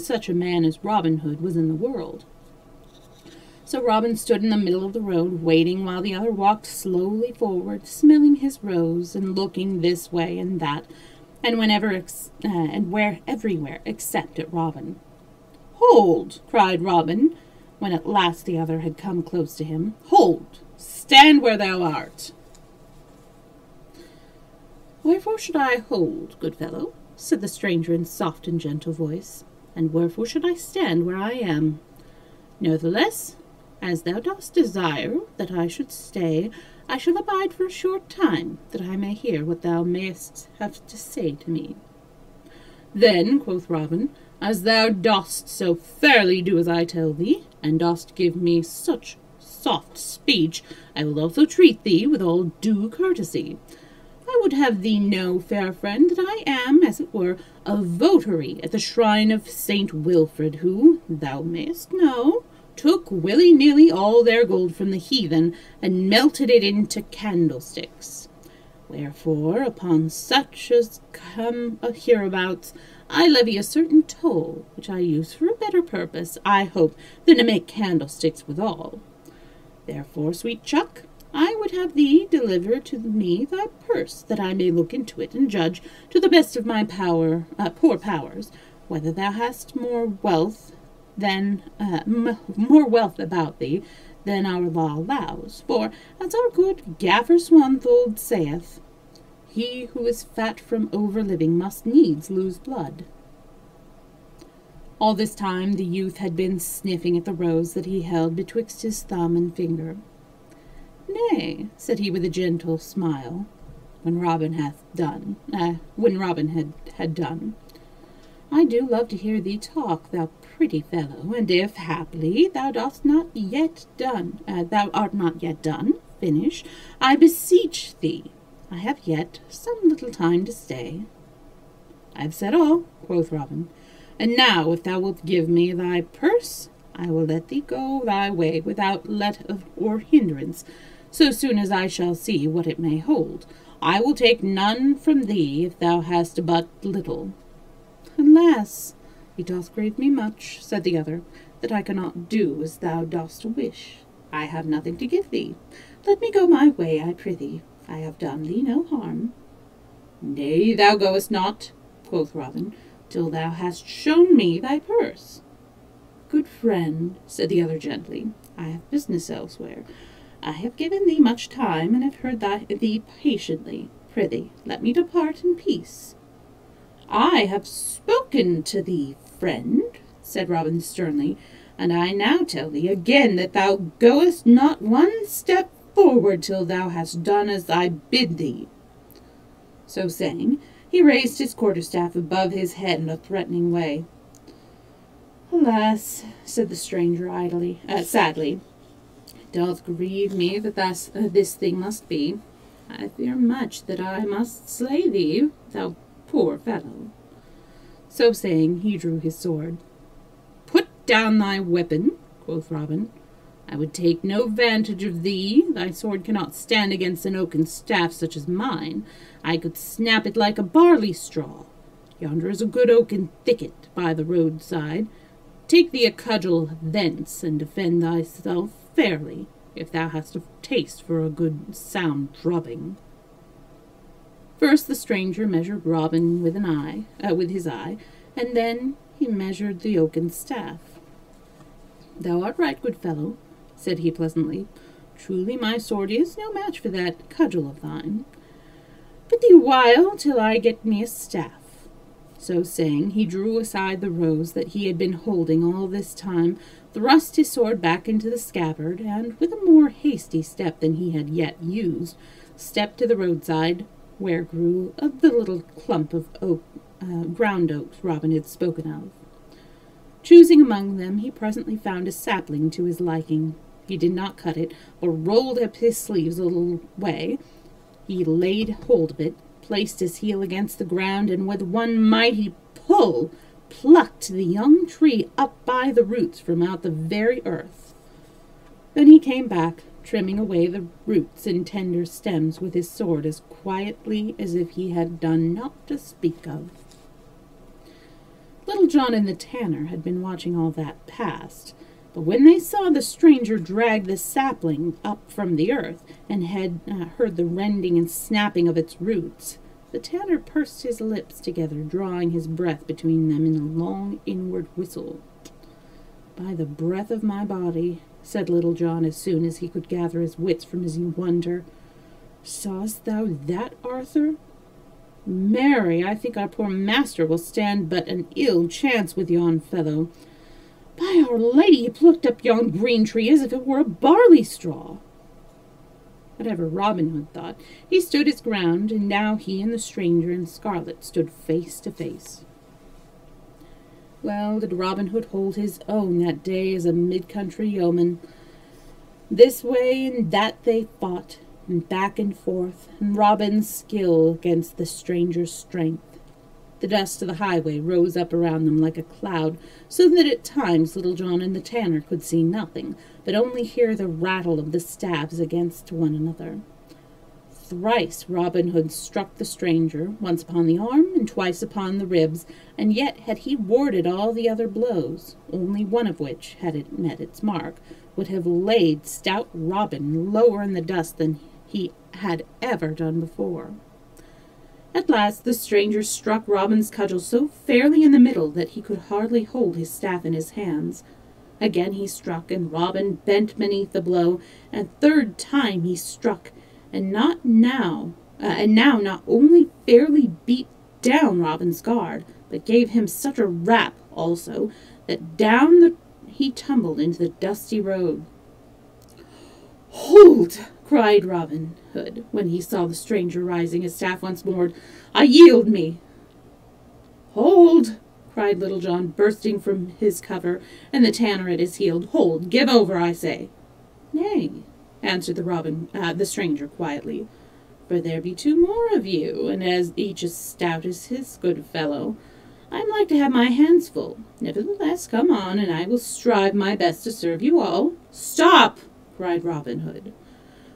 such a man as Robin Hood was in the world. So Robin stood in the middle of the road, waiting while the other walked slowly forward, smelling his rose and looking this way and that, and everywhere except at Robin. "Hold!" cried Robin, when at last the other had come close to him. "Hold! Stand where thou art!" "Wherefore should I hold, good fellow?" said the stranger in soft and gentle voice. "And wherefore should I stand where I am? Nevertheless, as thou dost desire that I should stay, I shall abide for a short time, that I may hear what thou mayest have to say to me." "Then," quoth Robin, "as thou dost so fairly do as I tell thee, and dost give me such soft speech, I will also treat thee with all due courtesy. I would have thee know, fair friend, that I am, as it were, a votary at the shrine of Saint Wilfrid, who, thou mayst know, took willy-nilly all their gold from the heathen, and melted it into candlesticks. Wherefore, upon such as come hereabouts, I levy a certain toll, which I use for a better purpose, I hope, than to make candlesticks withal. Therefore, sweet chuck, I would have thee deliver to me thy purse, that I may look into it, and judge, to the best of my poor powers, whether thou hast more wealth about thee than our law allows. For, as our good Gaffer Swanthold saith, he who is fat from over-living must needs lose blood." All this time the youth had been sniffing at the rose that he held betwixt his thumb and finger. "Nay," said he with a gentle smile, when Robin had done, "I do love to hear thee talk, thou pretty fellow, and if, haply, thou art not yet done, finish, I beseech thee. I have yet some little time to stay." "I have said all," quoth Robin, "and now, if thou wilt give me thy purse, I will let thee go thy way without let or hindrance, so soon as I shall see what it may hold. I will take none from thee if thou hast but little." "Alas, it doth grieve me much," said the other, "that I cannot do as thou dost wish. I have nothing to give thee. Let me go my way, I prithee. I have done thee no harm." "Nay, thou goest not," quoth Robin, "till thou hast shown me thy purse." "Good friend," said the other gently, "I have business elsewhere. I have given thee much time, and have heard thee patiently. Prithee, let me depart in peace." "I have spoken to thee, friend," said Robin sternly, "and I now tell thee again that thou goest not one step forward till thou hast done as I bid thee." So saying, he raised his quarterstaff above his head in a threatening way. "Alas," said the stranger sadly, "it doth grieve me that this thing must be. I fear much that I must slay thee, thou poor fellow." So saying, he drew his sword. "Put down thy weapon," quoth Robin. "I would take no vantage of thee. Thy sword cannot stand against an oaken staff such as mine. I could snap it like a barley straw. Yonder is a good oaken thicket by the roadside. Take thee a cudgel thence, and defend thyself fairly, if thou hast a taste for a good sound drubbing." First the stranger measured Robin with his eye, and then he measured the oaken staff. "Thou art right, good fellow," said he pleasantly. "Truly my sword is no match for that cudgel of thine. Bid thee a while till I get me a staff." So saying, he drew aside the rose that he had been holding all this time, thrust his sword back into the scabbard, and, with a more hasty step than he had yet used, stepped to the roadside, where grew the little clump of ground oaks Robin had spoken of. Choosing among them, he presently found a sapling to his liking. He did not cut it, but rolled up his sleeves a little way. He laid hold of it, placed his heel against the ground, and with one mighty pull plucked the young tree up by the roots from out the very earth. Then he came back, trimming away the roots and tender stems with his sword as quietly as if he had done naught to speak of. Little John and the tanner had been watching all that pass, but when they saw the stranger drag the sapling up from the earth, and had heard the rending and snapping of its roots, the tanner pursed his lips together, drawing his breath between them in a long inward whistle. "By the breath of my body," said Little John, as soon as he could gather his wits from his wonder, "sawest thou that, Arthur? Marry, I think our poor master will stand but an ill chance with yon fellow. By Our Lady, he plucked up yon green tree as if it were a barley straw." Whatever Robin Hood thought, he stood his ground, and now he and the stranger in scarlet stood face to face. Well did Robin Hood hold his own that day as a mid-country yeoman. This way and that they fought, and back and forth, and Robin's skill against the stranger's strength. The dust of the highway rose up around them like a cloud, so that at times Little John and the tanner could see nothing, but only hear the rattle of the staves against one another. Thrice Robin Hood struck the stranger, once upon the arm and twice upon the ribs, and yet had he warded all the other blows, only one of which, had it met its mark, would have laid stout Robin lower in the dust than he had ever done before. At last the stranger struck Robin's cudgel so fairly in the middle that he could hardly hold his staff in his hands. Again he struck, and Robin bent beneath the blow, and a third time he struck, and now not only fairly beat down Robin's guard, but gave him such a rap also that down he tumbled into the dusty road. "Hold!" cried Robin Hood, when he saw the stranger raising his staff once more. "I yield me." "Hold!" cried Little John, bursting from his cover, and the tanner at his heel. "Hold! Give over, I say." "Nay," answered the stranger quietly, "for there be two more of you, and as each as stout as his good fellow, I am like to have my hands full. Nevertheless, come on, and I will strive my best to serve you all." "Stop!" cried Robin Hood.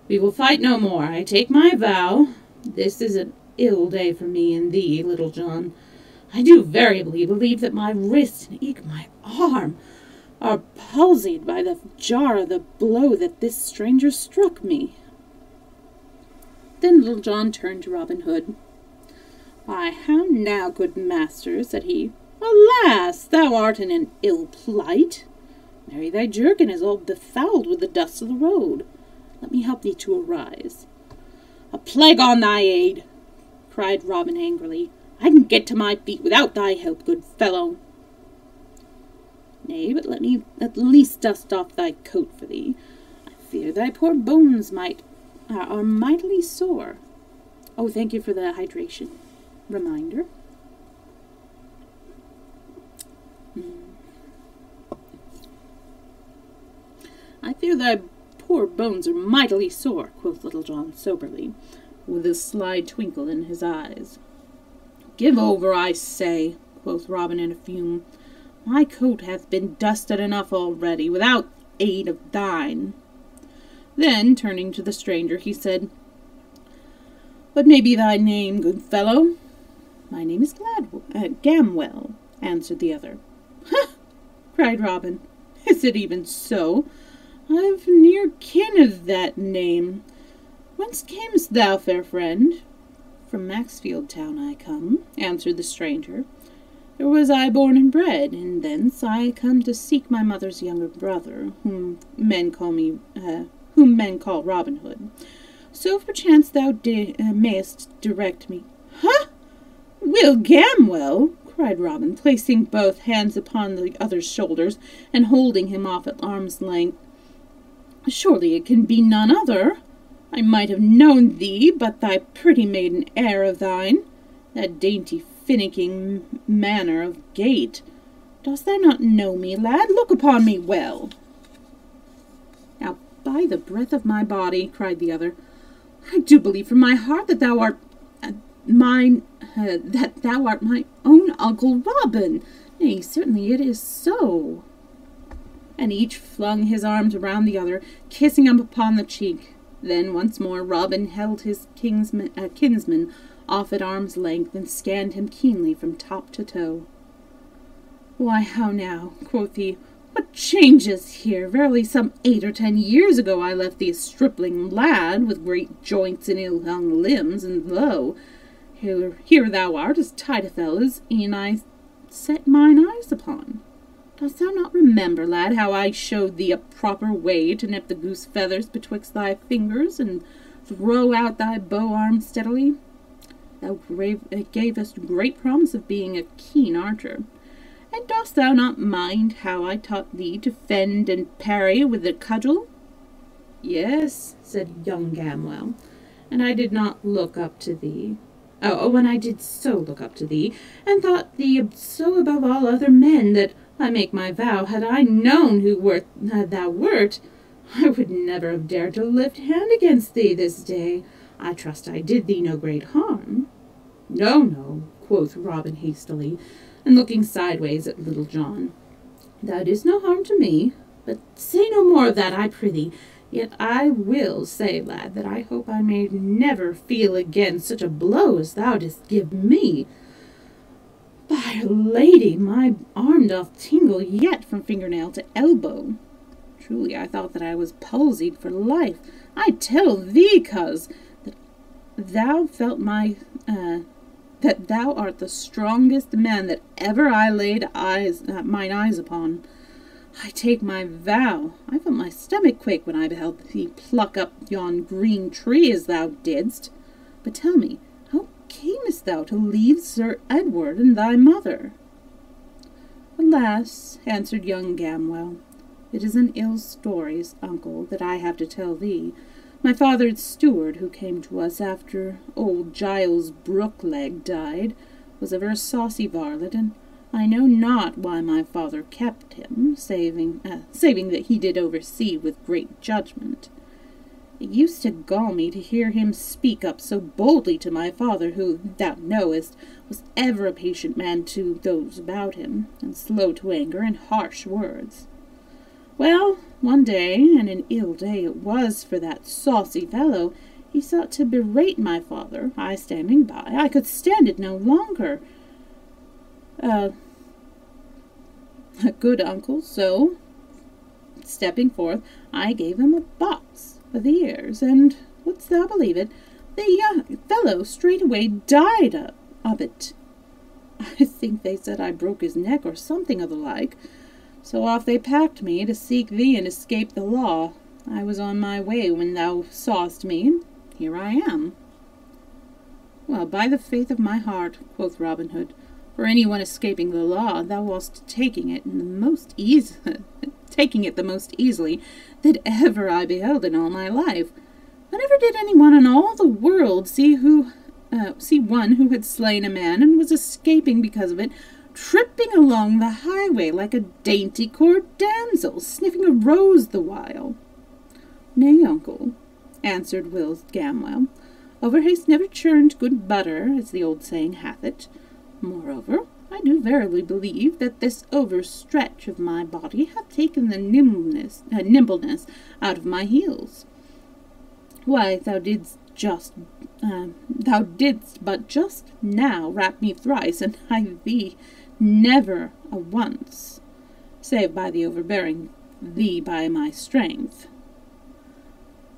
"We will fight no more, I take my vow. This is an ill day for me and thee, Little John. I do verily believe that my wrist and eke my arm are palsied by the jar of the blow that this stranger struck me." Then Little John turned to Robin Hood. "Why, how now, good master," said he. "Alas, thou art in an ill plight. Marry, thy jerkin is all befouled with the dust of the road. Let me help thee to arise." "A plague on thy aid!" cried Robin angrily. "I can get to my feet without thy help, good fellow." "Nay, but let me at least dust off thy coat for thee. I fear thy poor bones are mightily sore. Oh, thank you for the hydration reminder." "I fear thy poor bones are mightily sore," quoth Little John soberly, with a sly twinkle in his eyes. "Give over, I say," quoth Robin in a fume. "My coat hath been dusted enough already, without aid of thine." Then, turning to the stranger, he said, "What may be thy name, good fellow?" "My name is Gamwell," answered the other. "Ha!" cried Robin. "Is it even so? I've near kin of that name. Whence camest thou, fair friend?" "From Maxfield town I come," answered the stranger. "There was I born and bred, and thence I come to seek my mother's younger brother, whom men call Robin Hood. So perchance thou mayest direct me." "Ha! Will Gamwell!" cried Robin, placing both hands upon the other's shoulders and holding him off at arm's length. "Surely it can be none other. I might have known thee, but thy pretty maiden air of thine, that dainty finicking manner of gait. Dost thou not know me, lad? Look upon me well." "Now "By the breath of my body," cried the other, "I do believe from my heart that thou art my own Uncle Robin. Nay, certainly it is so." And each flung his arms around the other, kissing him upon the cheek. Then once more Robin held his kinsman off at arm's length and scanned him keenly from top to toe. "Why, how now," quoth he, "what changes here? Verily some 8 or 10 years ago I left thee a stripling lad, with great joints and ill-hung limbs, and lo, here thou art, as tight a fellow as e'en I set mine eyes upon. Dost thou not remember, lad, how I showed thee a proper way to nip the goose feathers betwixt thy fingers, and throw out thy bow-arm steadily? Thou gavest great promise of being a keen archer. And dost thou not mind how I taught thee to fend and parry with the cudgel?" "Yes," said young Gamwell, "and I did not look up to thee. And I did so look up to thee, and thought thee so above all other men, that I make my vow, had I known who thou wert, I would never have dared to lift hand against thee this day. I trust I did thee no great harm." "No, no," quoth Robin hastily, and looking sideways at Little John. "Thou didst no harm to me, but say no more of that, I prithee. Yet I will say, lad, that I hope I may never feel again such a blow as thou didst give me. By Our Lady, my arm doth tingle yet from fingernail to elbow. Truly I thought that I was palsied for life. I tell thee, coz, that that thou art the strongest man that ever I laid mine eyes upon. I take my vow, I felt my stomach quake when I beheld thee pluck up yon green tree as thou didst. But tell me, how camest thou to leave Sir Edward and thy mother?" "Alas," answered young Gamwell, "it is an ill story, uncle, that I have to tell thee. My father's steward, who came to us after old Giles Brookleg died, was ever a saucy varlet, and I know not why my father kept him, saving that he did oversee with great judgment. It used to gall me to hear him speak up so boldly to my father, who, thou knowest, was ever a patient man to those about him, and slow to anger and harsh words. Well, one day, and an ill day it was for that saucy fellow, he sought to berate my father, I standing by. I could stand it no longer. Good uncle, so, stepping forth, I gave him a box of the ears, and, wouldst thou believe it, the young fellow straightway died of it. I think they said I broke his neck or something of the like. So off they packed me to seek thee and escape the law. I was on my way when thou sawest me, and here I am." "Well, by the faith of my heart," quoth Robin Hood, "for anyone escaping the law, thou wast taking it the most easily that ever I beheld in all my life. Whenever did anyone in all the world see one who had slain a man and was escaping because of it, tripping along the highway like a dainty court damsel, sniffing a rose the while?" "Nay, uncle," answered Will Gamwell, "overhaste never churned good butter, as the old saying hath it. Moreover, I do verily believe that this overstretch of my body hath taken the nimbleness out of my heels. Why, thou didst but just now rap me thrice, and I thee never a once, save by the overbearing thee by my strength."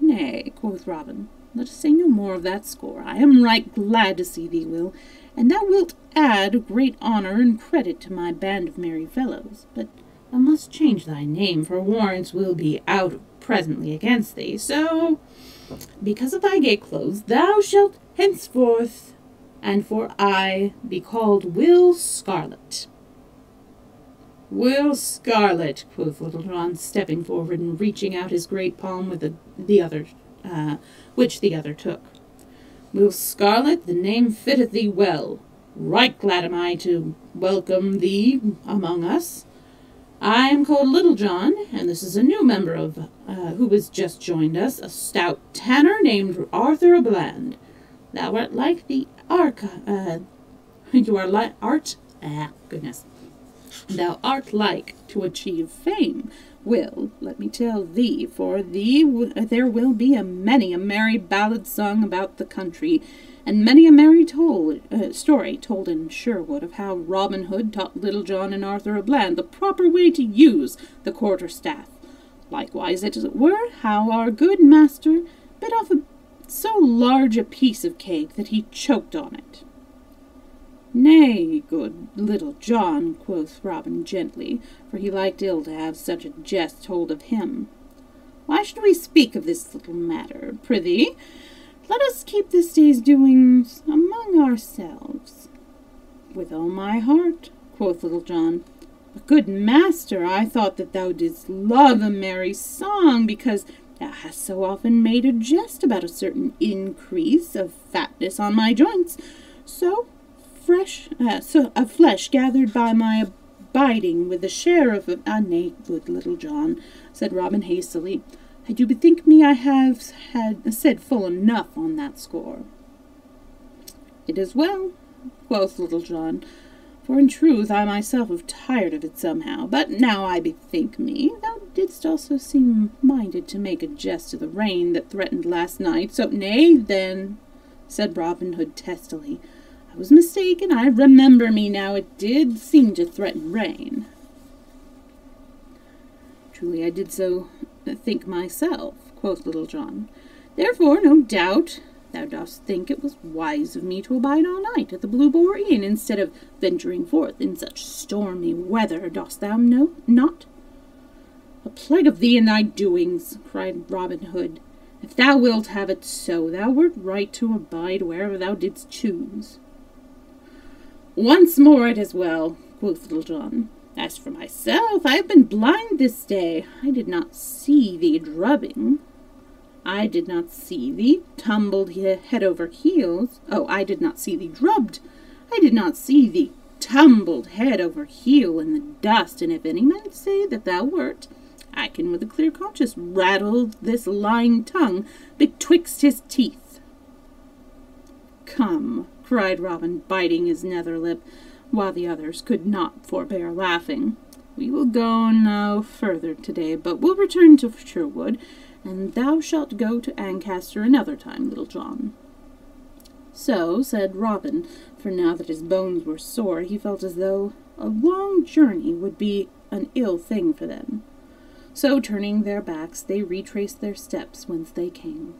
"Nay," quoth Robin, "let us say no more of that score. I am right glad to see thee, Will, and thou wilt add great honour and credit to my band of merry fellows. But thou must change thy name, for warrants will be out presently against thee. So, because of thy gay clothes, thou shalt henceforth and for aye be called Will Scarlet." "Will Scarlet," quoth Little John, stepping forward and reaching out his great palm with which the other took. "Will Scarlet, the name fitteth thee well. Right glad am I to welcome thee among us. I am called Little John, and this is a new member of who has just joined us, a stout tanner named Arthur Bland. Thou art like the you are like goodness. Thou art like to achieve fame. Will, let me tell thee, for thee there will be many a merry ballad sung about the country, and many a merry story told in Sherwood of how Robin Hood taught Little John and Arthur a Bland the proper way to use the quarter-staff. Likewise, as it were, how our good master bit off so large a piece of cake that he choked on it. Nay, good Little John, quoth Robin gently, for he liked ill to have such a jest told of him. Why should we speak of this little matter? Prithee, let us keep this day's doings among ourselves. With all my heart, quoth Little John. But good master, I thought that thou didst love a merry song, because thou hast so often made a jest about a certain increase of fatness on my joints. So of flesh gathered by my abiding with a share of nay, good Little John, said Robin hastily. I do bethink me I have said full enough on that score. It is well, quoth Little John, for in truth I myself have tired of it somehow. But now I bethink me, thou didst also seem minded to make a jest of the rain that threatened last night. So nay, then, said Robin Hood testily, I was mistaken. I remember me now. It did seem to threaten rain. Truly I did so think myself, quoth Little John. Therefore, no doubt, thou dost think it was wise of me to abide all night at the Blue Boar Inn instead of venturing forth in such stormy weather, dost thou know not? A plague of thee and thy doings, cried Robin Hood. If thou wilt have it so, thou wert right to abide wherever thou didst choose. Once more it is well, quoth Little John. As for myself, I have been blind this day. I did not see thee drubbing. I did not see thee tumbled head over heels. Oh, I did not see thee drubbed. I did not see thee tumbled head over heel in the dust, and if any man say that thou wert, I can with a clear conscience rattle this lying tongue betwixt his teeth. Come, cried Robin, biting his nether lip, while the others could not forbear laughing. We will go no further today, but will return to Sherwood, and thou shalt go to Ancaster another time, Little John. So said Robin, for now that his bones were sore, he felt as though a long journey would be an ill thing for them. So, turning their backs, they retraced their steps whence they came.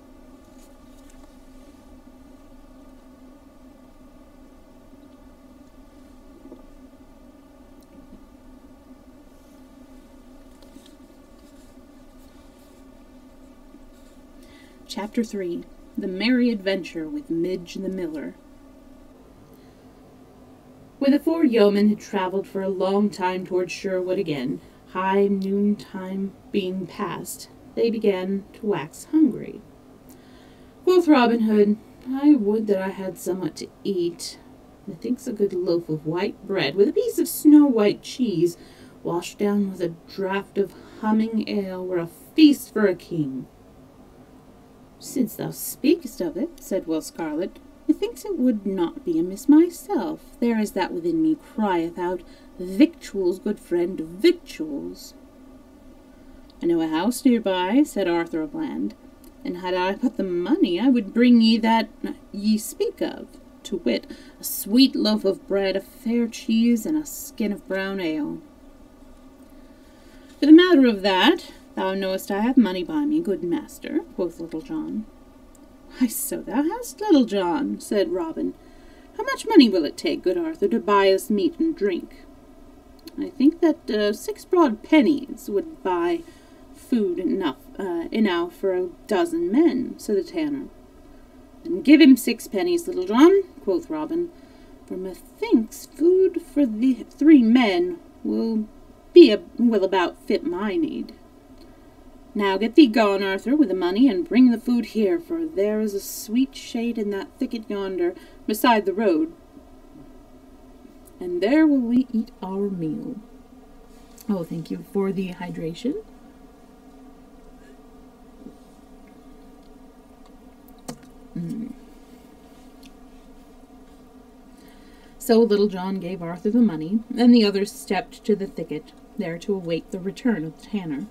Chapter 3. The Merry Adventure with Midge the Miller. When the four yeomen had travelled for a long time towards Sherwood again, high noontime being past, they began to wax hungry. Quoth Robin Hood, I would that I had somewhat to eat. Methinks a good loaf of white bread, with a piece of snow-white cheese, washed down with a draught of humming ale, were a feast for a king. Since thou speakest of it, said Will Scarlet, methinks it would not be amiss myself. There is that within me crieth out, victuals, good friend, victuals. I know a house near by, said Arthur Bland, and had I but the money, I would bring ye that ye speak of, to wit, a sweet loaf of bread, a fair cheese, and a skin of brown ale. For the matter of that, thou knowest I have money by me, good master, quoth Little John. Why, so thou hast, Little John, said Robin. How much money will it take, good Arthur, to buy us meat and drink? I think that 6 broad pennies would buy food enough for a dozen men, said the tanner. Then give him 6 pennies, Little John, quoth Robin, for methinks food for the 3 men will about fit my need. Now get thee gone, Arthur, with the money, and bring the food here, for there is a sweet shade in that thicket yonder, beside the road, and there will we eat our meal. Oh, thank you for the hydration. So Little John gave Arthur the money, and the others stepped to the thicket, there to await the return of the tanner.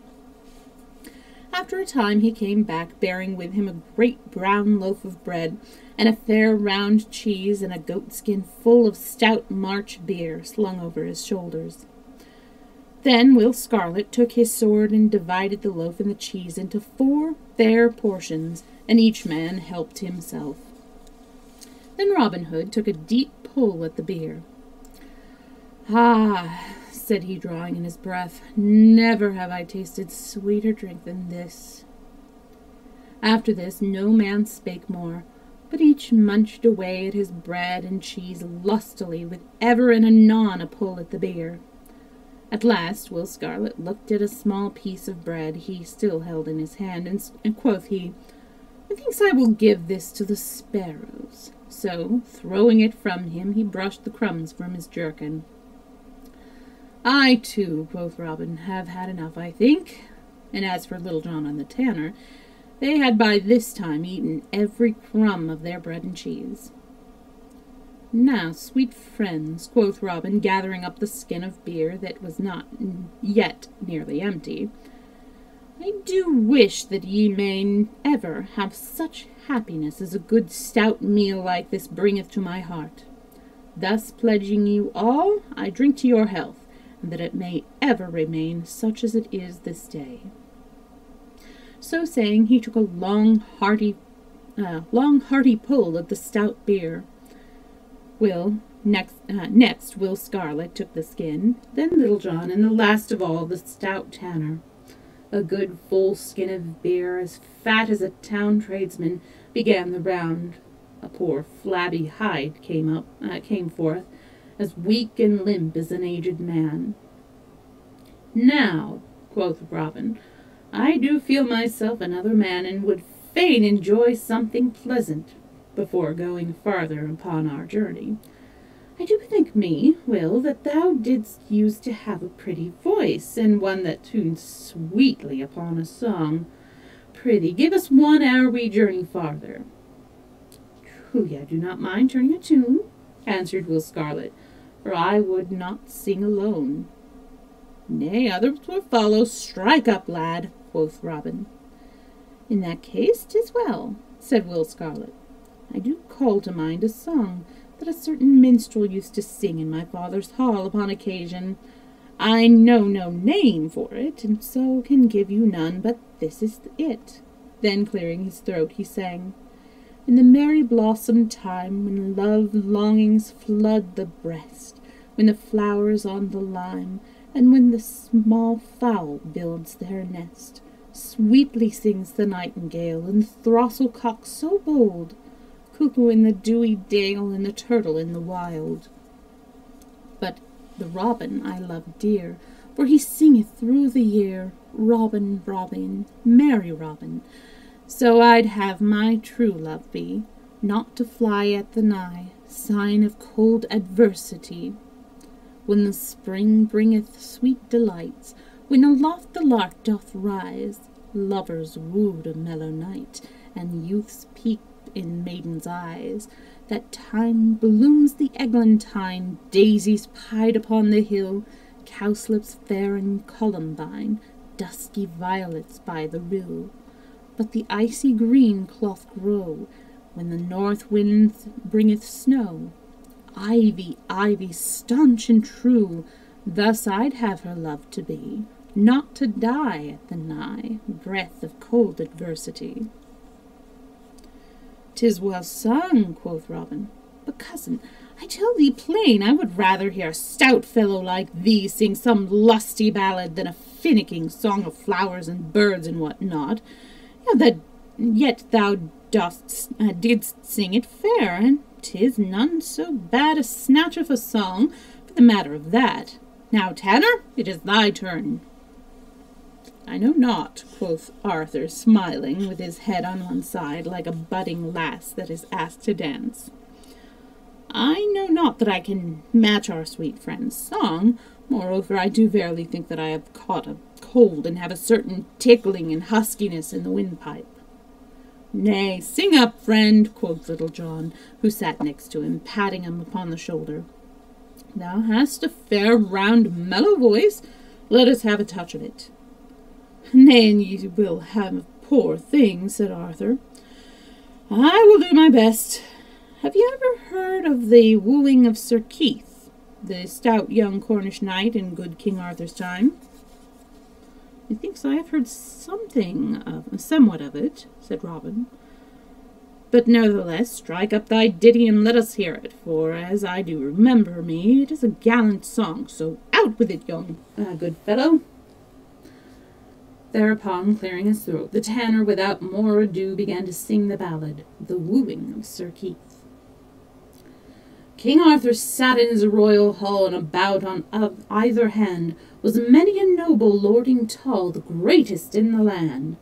After a time he came back, bearing with him a great brown loaf of bread, and a fair round cheese, and a goatskin full of stout March beer slung over his shoulders. Then Will Scarlet took his sword and divided the loaf and the cheese into 4 fair portions, and each man helped himself. Then Robin Hood took a deep pull at the beer. "Ah," said he, drawing in his breath, "never have I tasted sweeter drink than this." After this no man spake more, but each munched away at his bread and cheese lustily, with ever and anon a pull at the beer. At last Will Scarlet looked at a small piece of bread he still held in his hand, and quoth he, "Methinks I will give this to the sparrows." So, throwing it from him, he brushed the crumbs from his jerkin. "I, too," quoth Robin, "have had enough, I think." And as for Little John and the tanner, they had by this time eaten every crumb of their bread and cheese. "Now, sweet friends," quoth Robin, gathering up the skin of beer that was not yet nearly empty, "I do wish that ye may ever have such happiness as a good stout meal like this bringeth to my heart. Thus pledging you all, I drink to your health, and that it may ever remain such as it is this day." So saying, he took a long, hearty pull at the stout beer. Next Will Scarlet took the skin, then Little John, and the last of all the stout tanner. A good full skin of beer, as fat as a town tradesman, began the round. A poor flabby hide came forth, as weak and limp as an aged man. "Now," quoth Robin, "I do feel myself another man, and would fain enjoy something pleasant before going farther upon our journey. I do think me, Will, that thou didst use to have a pretty voice, and one that tuned sweetly upon a song. Prithee, give us one ere we journey farther." "Truly, I do not mind turning a tune," answered Will Scarlet, "for I would not sing alone." "Nay, others will follow. Strike up, lad," quoth Robin. "In that case 'tis well," said Will Scarlet. "I do call to mind a song that a certain minstrel used to sing in my father's hall upon occasion. I know no name for it, and so can give you none, but this is it." Then, clearing his throat, he sang, "In the merry blossom time, when love longings flood the breast, when the flowers on the lime, and when the small fowl builds their nest, sweetly sings the nightingale, and the throstle cock so bold, cuckoo in the dewy dale, and the turtle in the wild. But the robin I love dear, for he singeth through the year, Robin, Robin, merry Robin. So I'd have my true love be, not to fly at the nigh, sign of cold adversity. When the spring bringeth sweet delights, when aloft the lark doth rise, lovers wooed a mellow night, and youth's peep in maidens' eyes, that time blooms the eglantine, daisies pied upon the hill, cowslips fair and columbine, dusky violets by the rill. But the icy green cloth grow, when the north wind bringeth snow. Ivy, ivy, staunch and true, thus I'd have her love to be, not to die at the nigh breath of cold adversity." "'Tis well sung," quoth Robin, "but, cousin, I tell thee plain, I would rather hear a stout fellow like thee sing some lusty ballad than a finicking song of flowers and birds and what not. Yet thou didst sing it fair, and 'tis none so bad a snatch of a song, for the matter of that. Now, Tanner, it is thy turn." "I know not," quoth Arthur, smiling, with his head on one side, like a budding lass that is asked to dance. "I know not that I can match our sweet friend's song, Moreover, I do verily think that I have caught a cold, and have a certain tickling and huskiness in the windpipe. Nay, sing up, friend, quoth Little John, who sat next to him, patting him upon the shoulder. Thou hast a fair, round, mellow voice. Let us have a touch of it. Nay, and ye will have a poor thing, said Arthur. I will do my best. Have you ever heard of the wooing of Sir Keith, the stout young Cornish knight in good King Arthur's time? Methinks I have heard somewhat of it, said Robin. But nevertheless, strike up thy ditty and let us hear it, for as I do remember me, it is a gallant song, so out with it, young good fellow. Thereupon, clearing his throat, the tanner without more ado began to sing the ballad, The Wooing of Sir Keith. King Arthur sat in his royal hall, and about on either hand was many a noble lording tall, the greatest in the land.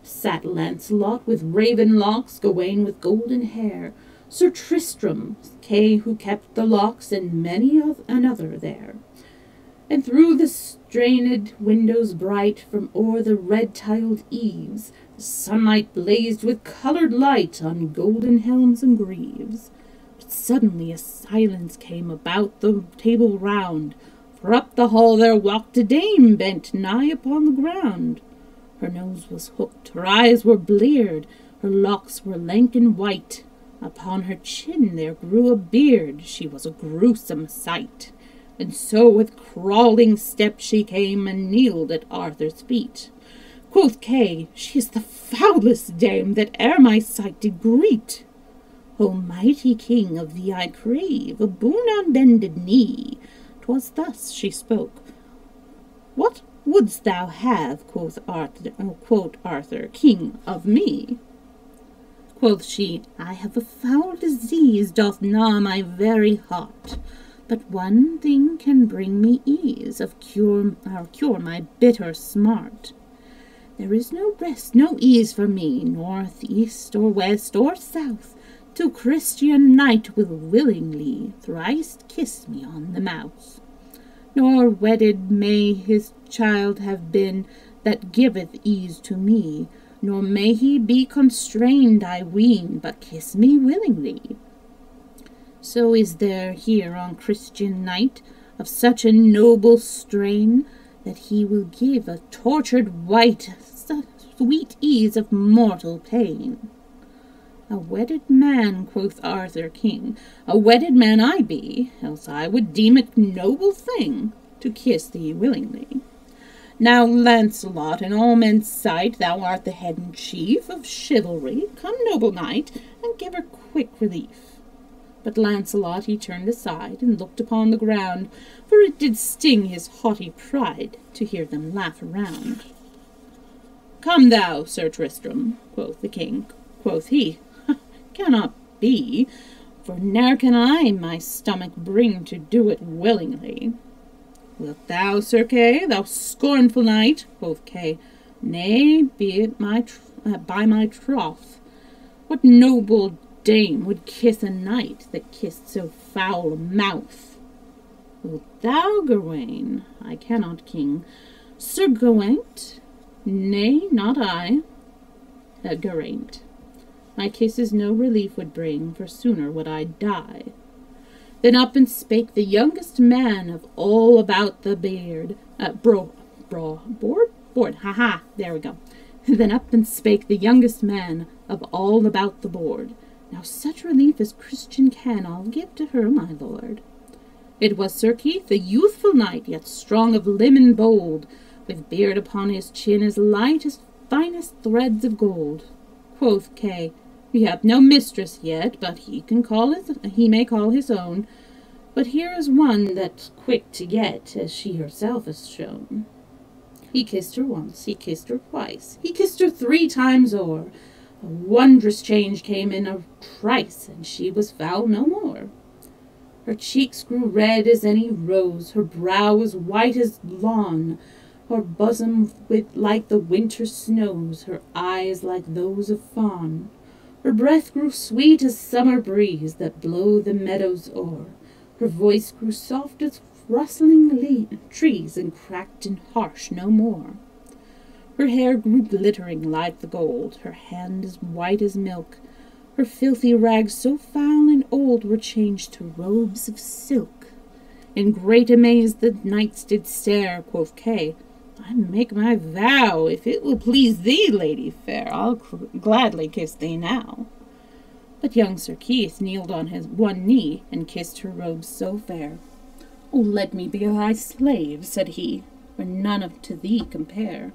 Sat Lancelot with raven locks, Gawain with golden hair, Sir Tristram, Kay who kept the locks, and many another there. And through the strained windows bright, from o'er the red-tiled eaves, the sunlight blazed with coloured light on golden helms and greaves. But suddenly a silence came about the table round, for up the hall there walked a dame bent nigh upon the ground. Her nose was hooked, her eyes were bleared, her locks were lank and white. Upon her chin there grew a beard, she was a gruesome sight. And so with crawling step she came, and kneeled at Arthur's feet. Quoth Kay, she is the foulest dame that e'er my sight did greet. O mighty king, of thee I crave a boon on bended knee. 'Twas thus she spoke. What wouldst thou have, quoth Arthur, king, of me? Quoth she, I have a foul disease doth gnaw my very heart, but one thing can bring me ease, cure my bitter smart. There is no rest, no ease for me, north, east, or west, or south, till Christian knight will willingly thrice kiss me on the mouth. Nor wedded may his child have been that giveth ease to me, nor may he be constrained, I ween, but kiss me willingly. So is there here on Christian knight of such a noble strain, that he will give a tortured wight sweet ease of mortal pain. A wedded man, quoth Arthur king, a wedded man I be, else I would deem it noble thing to kiss thee willingly. Now, Lancelot, in all men's sight, thou art the head and chief of chivalry. Come, noble knight, and give her quick relief. But Lancelot he turned aside, and looked upon the ground, for it did sting his haughty pride to hear them laugh around. Come thou, Sir Tristram, quoth the king. Quoth he, cannot be, for ne'er can I my stomach bring to do it willingly. Wilt thou, Sir Kay, thou scornful knight? Quoth Kay, nay, be it by my troth. What noble dame would kiss a knight that kissed so foul a mouth? Wilt thou, Gawain? I cannot, king. Sir Geraint? Nay, not I. Geraint. My kisses no relief would bring, for sooner would I die. Then up and spake the youngest man of all about the board, ha, there we go. Then up and spake the youngest man of all about the board. Now such relief as Christian can I'll give to her, my lord. It was Sir Keith, a youthful knight, yet strong of limb and bold, with beard upon his chin as light as finest threads of gold. Quoth Kay, we have no mistress yet, but he may call his own. But here is one that's quick to get, as she herself has shown. He kissed her once, he kissed her twice, he kissed her 3 times o'er. A wondrous change came in a trice, and she was foul no more. Her cheeks grew red as any rose, her brow was white as lawn, her bosom like the winter snows, her eyes like those of fawn. Her breath grew sweet as summer breeze that blow the meadows o'er. Her voice grew soft as rustling trees and cracked and harsh no more. Her hair grew glittering like the gold, her hand as white as milk. Her filthy rags so foul and old were changed to robes of silk. In great amaze the knights did stare. Quoth Kay, I make my vow, if it will please thee, lady fair, I'll gladly kiss thee now. But young Sir Keith kneeled on his one knee, and kissed her robes so fair. O let me be thy slave, said he, for none of to thee compare.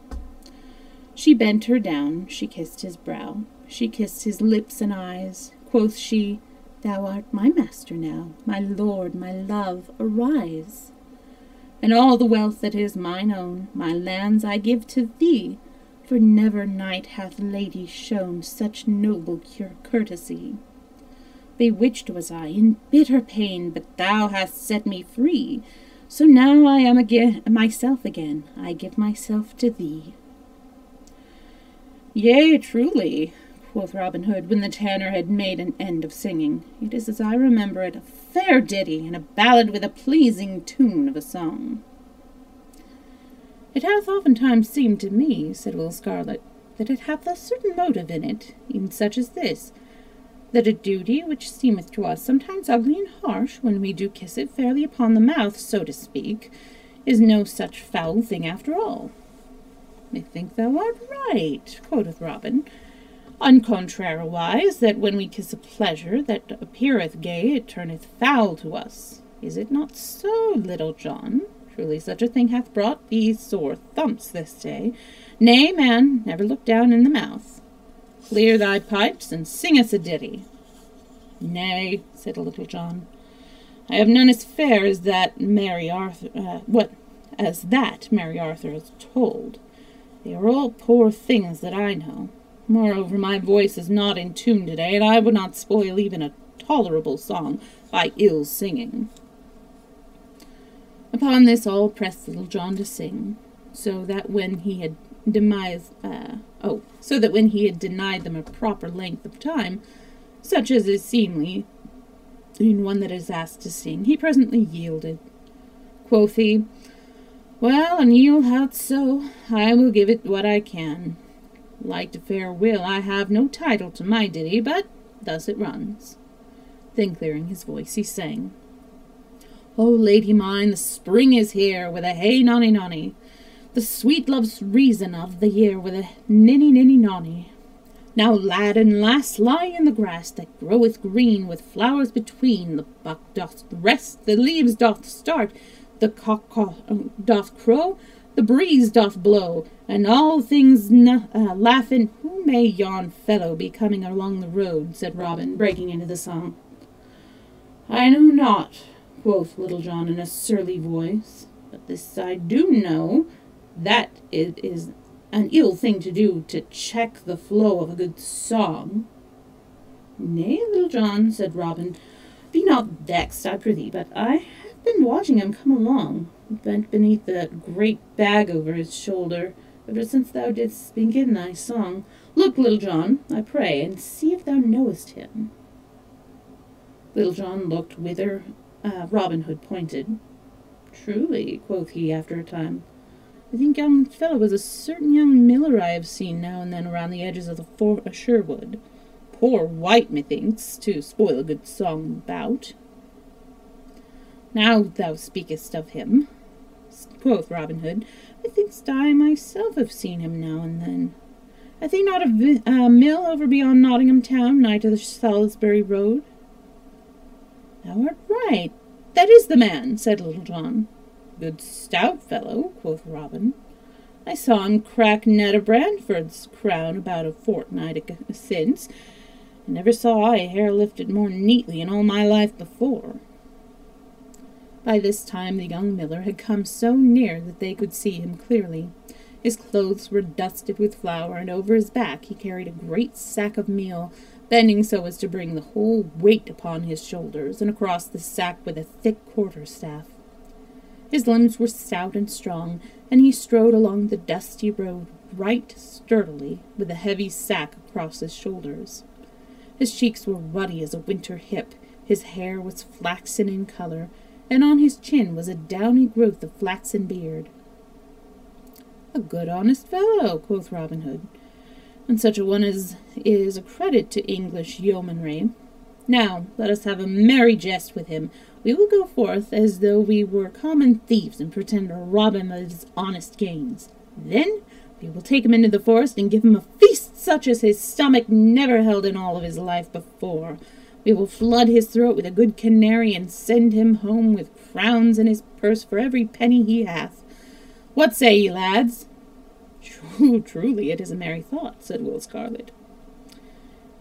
She bent her down, she kissed his brow, she kissed his lips and eyes. Quoth she, Thou art my master now, my lord, my love, arise. And all the wealth that is mine own, my lands I give to thee, for never knight hath lady shown such noble courtesy. Bewitched was I in bitter pain, but thou hast set me free, so now I am again myself again, I give myself to thee. Yea, truly, quoth Robin Hood, when the tanner had made an end of singing, it is as I remember it, a fair ditty, and a ballad with a pleasing tune of a song. It hath oftentimes seemed to me, said Will Scarlet, that it hath a certain motive in it, even such as this, that a duty which seemeth to us sometimes ugly and harsh, when we do kiss it fairly upon the mouth, so to speak, is no such foul thing after all. Methink thou art right, quoth Robin, on contrariwise, that when we kiss a pleasure that appeareth gay, it turneth foul to us. Is it not so, Little John? Truly such a thing hath brought thee sore thumps this day. Nay, man, never look down in the mouth. Clear thy pipes, and sing us a ditty. Nay, said Little John, I have none as fair as that Mary Arthur, Mary Arthur has told. They are all poor things that I know. Moreover, my voice is not in tune today, and I would not spoil even a tolerable song by ill singing. Upon this all pressed Little John to sing, so that when he had denied them a proper length of time, such as is seemly in one that is asked to sing, he presently yielded. Quoth he, Well, an ye will have so, I will give it what I can. Like to fair Will, I have no title to my ditty, but thus it runs. Then clearing his voice, he sang, O lady mine, the spring is here, with a hey nonny nonny, the sweet love's reason of the year, with a ninny ninny nonny. Now lad and lass lie in the grass that groweth green, with flowers between, the buck doth rest, the leaves doth start, the cock doth crow, the breeze doth blow, and all things laughing. Who may yon fellow be coming along the road? Said Robin, breaking into the song. I know not, quoth Little John in a surly voice, but this I do know, that it is an ill thing to do, to check the flow of a good song. Nay, Little John, said Robin, be not vexed, I prithee, but I have been watching him come along, bent beneath the great bag over his shoulder, ever since thou didst begin thy song. Look, Little John, I pray, and see if thou knowest him. Little John looked whither Robin Hood pointed. Truly, quoth he after a time, I think young fellow was a certain young miller I have seen now and then around the edges of the Sherwood. Poor wight, methinks, to spoil a good song bout. Now thou speakest of him, quoth Robin Hood, methinks I myself have seen him now and then. Hath he not a mill over beyond Nottingham town, nigh to the Salisbury road? Thou art right, that is the man, said Little John. Good stout fellow, quoth Robin. I saw him crack Ned of Brantford's crown about a fortnight since, and never saw I a hair lifted more neatly in all my life before. By this time the young miller had come so near that they could see him clearly. His clothes were dusted with flour, and over his back he carried a great sack of meal, bending so as to bring the whole weight upon his shoulders, and across the sack with a thick quarter-staff. His limbs were stout and strong, and he strode along the dusty road right sturdily, with a heavy sack across his shoulders. His cheeks were ruddy as a winter hip, his hair was flaxen in color, and on his chin was a downy growth of flaxen beard. "A good honest fellow," quoth Robin Hood, "and such a one as is a credit to English yeomanry. Now let us have a merry jest with him. We will go forth as though we were common thieves, and pretend to rob him of his honest gains. Then we will take him into the forest and give him a feast such as his stomach never held in all of his life before. We will flood his throat with a good canary, and send him home with crowns in his purse for every penny he hath. What say ye, lads?" "Truly, it is a merry thought," said Will Scarlet.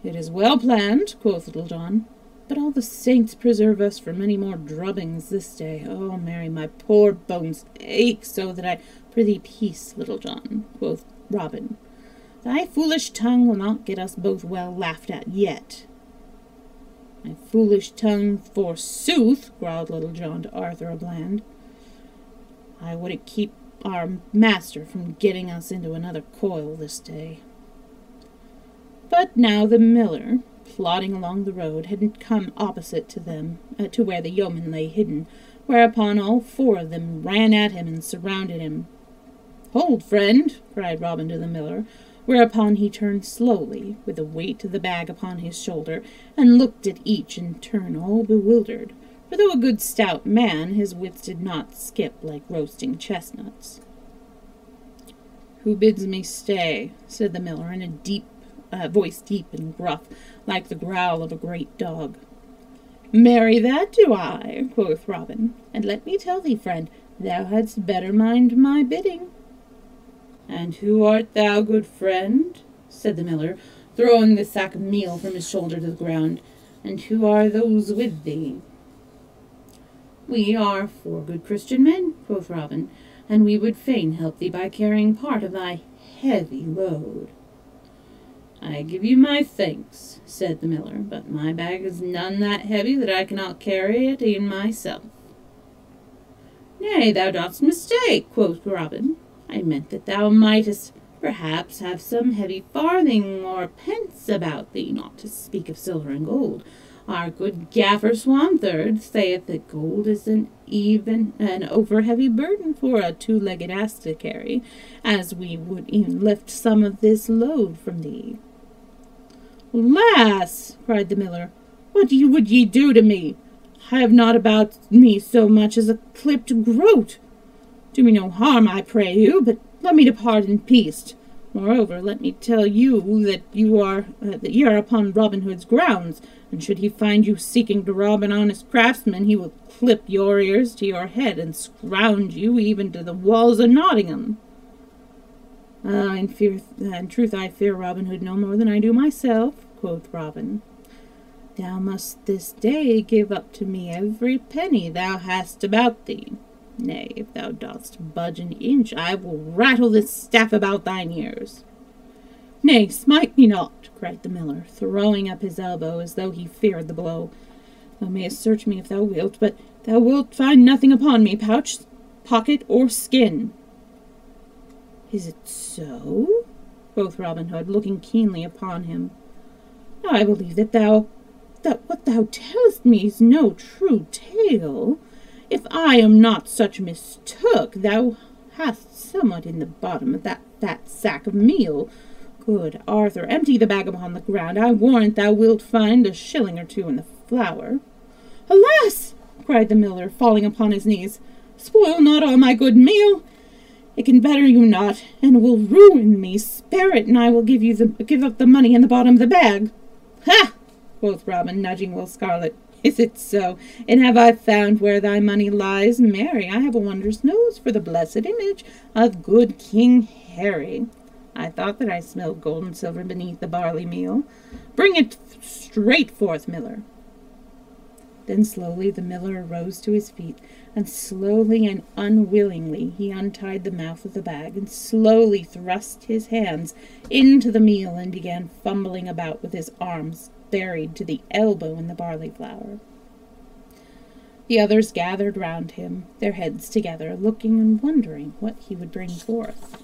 "It is well planned," quoth Little John, "but all the saints preserve us from any more drubbings this day. Oh, Mary, my poor bones ache so that I—" "Prithee, peace, Little John," quoth Robin. "Thy foolish tongue will not get us both well laughed at yet." "My foolish tongue, forsooth," growled Little John to Arthur a Bland. "I wouldn't keep our master from getting us into another coil this day." But now the miller, plodding along the road, had come opposite to them, to where the yeoman lay hidden, whereupon all four of them ran at him and surrounded him. "Hold, friend!" cried Robin to the miller, whereupon he turned slowly, with the weight of the bag upon his shoulder, and looked at each in turn all bewildered, for though a good stout man, his wits did not skip like roasting chestnuts. "Who bids me stay?" said the miller in a voice deep and gruff, like the growl of a great dog. "Marry, that do I," quoth Robin, "and let me tell thee, friend, thou hadst better mind my bidding." "And who art thou, good friend?" said the miller, throwing the sack of meal from his shoulder to the ground. "And who are those with thee?" "We are 4 good Christian men," quoth Robin, "and we would fain help thee by carrying part of thy heavy load." "I give you my thanks," said the miller, "but my bag is none that heavy that I cannot carry it in myself." "Nay, thou dost mistake," quoth Robin. "I meant that thou mightest perhaps have some heavy farthing or pence about thee, not to speak of silver and gold. Our good Gaffer Swanthird saith that gold is an over-heavy burden for a 2-legged ass to carry, as we would e'en lift some of this load from thee." "Lass," cried the miller, "what would ye do to me? I have not about me so much as a clipped groat. Do me no harm, I pray you, but let me depart in peace. Moreover, let me tell you that ye are upon Robin Hood's grounds, and should he find you seeking to rob an honest craftsman, he will clip your ears to your head and scrounge you even to the walls of Nottingham." In truth, I fear Robin Hood no more than I do myself," quoth Robin. "Thou must this day give up to me every penny thou hast about thee. Nay, if thou dost budge an inch, I will rattle this staff about thine ears." "Nay, smite me not," cried the miller, throwing up his elbow as though he feared the blow. "Thou mayest search me if thou wilt, but thou wilt find nothing upon me, pouch, pocket, or skin." "Is it so?" quoth Robin Hood, looking keenly upon him. "I believe that what thou tellest me is no true tale. If I am not such mistook, thou hast somewhat in the bottom of that fat sack of meal. Good Arthur, empty the bag upon the ground. I warrant thou wilt find a shilling or 2 in the flour." "Alas!" cried the miller, falling upon his knees. "Spoil not all my good meal. It can better you not, and will ruin me. Spare it, and I will give up the money in the bottom of the bag." "Ha!" quoth Robin, nudging Will Scarlet. "Is it so? And have I found where thy money lies? Marry, I have a wondrous nose for the blessed image of good King Harry. I thought that I smelled gold and silver beneath the barley meal. Bring it straight forth, miller." Then slowly the miller rose to his feet, and slowly and unwillingly he untied the mouth of the bag, and slowly thrust his hands into the meal, and began fumbling about with his arms buried to the elbow in the barley flour. The others gathered round him, their heads together, looking and wondering what he would bring forth.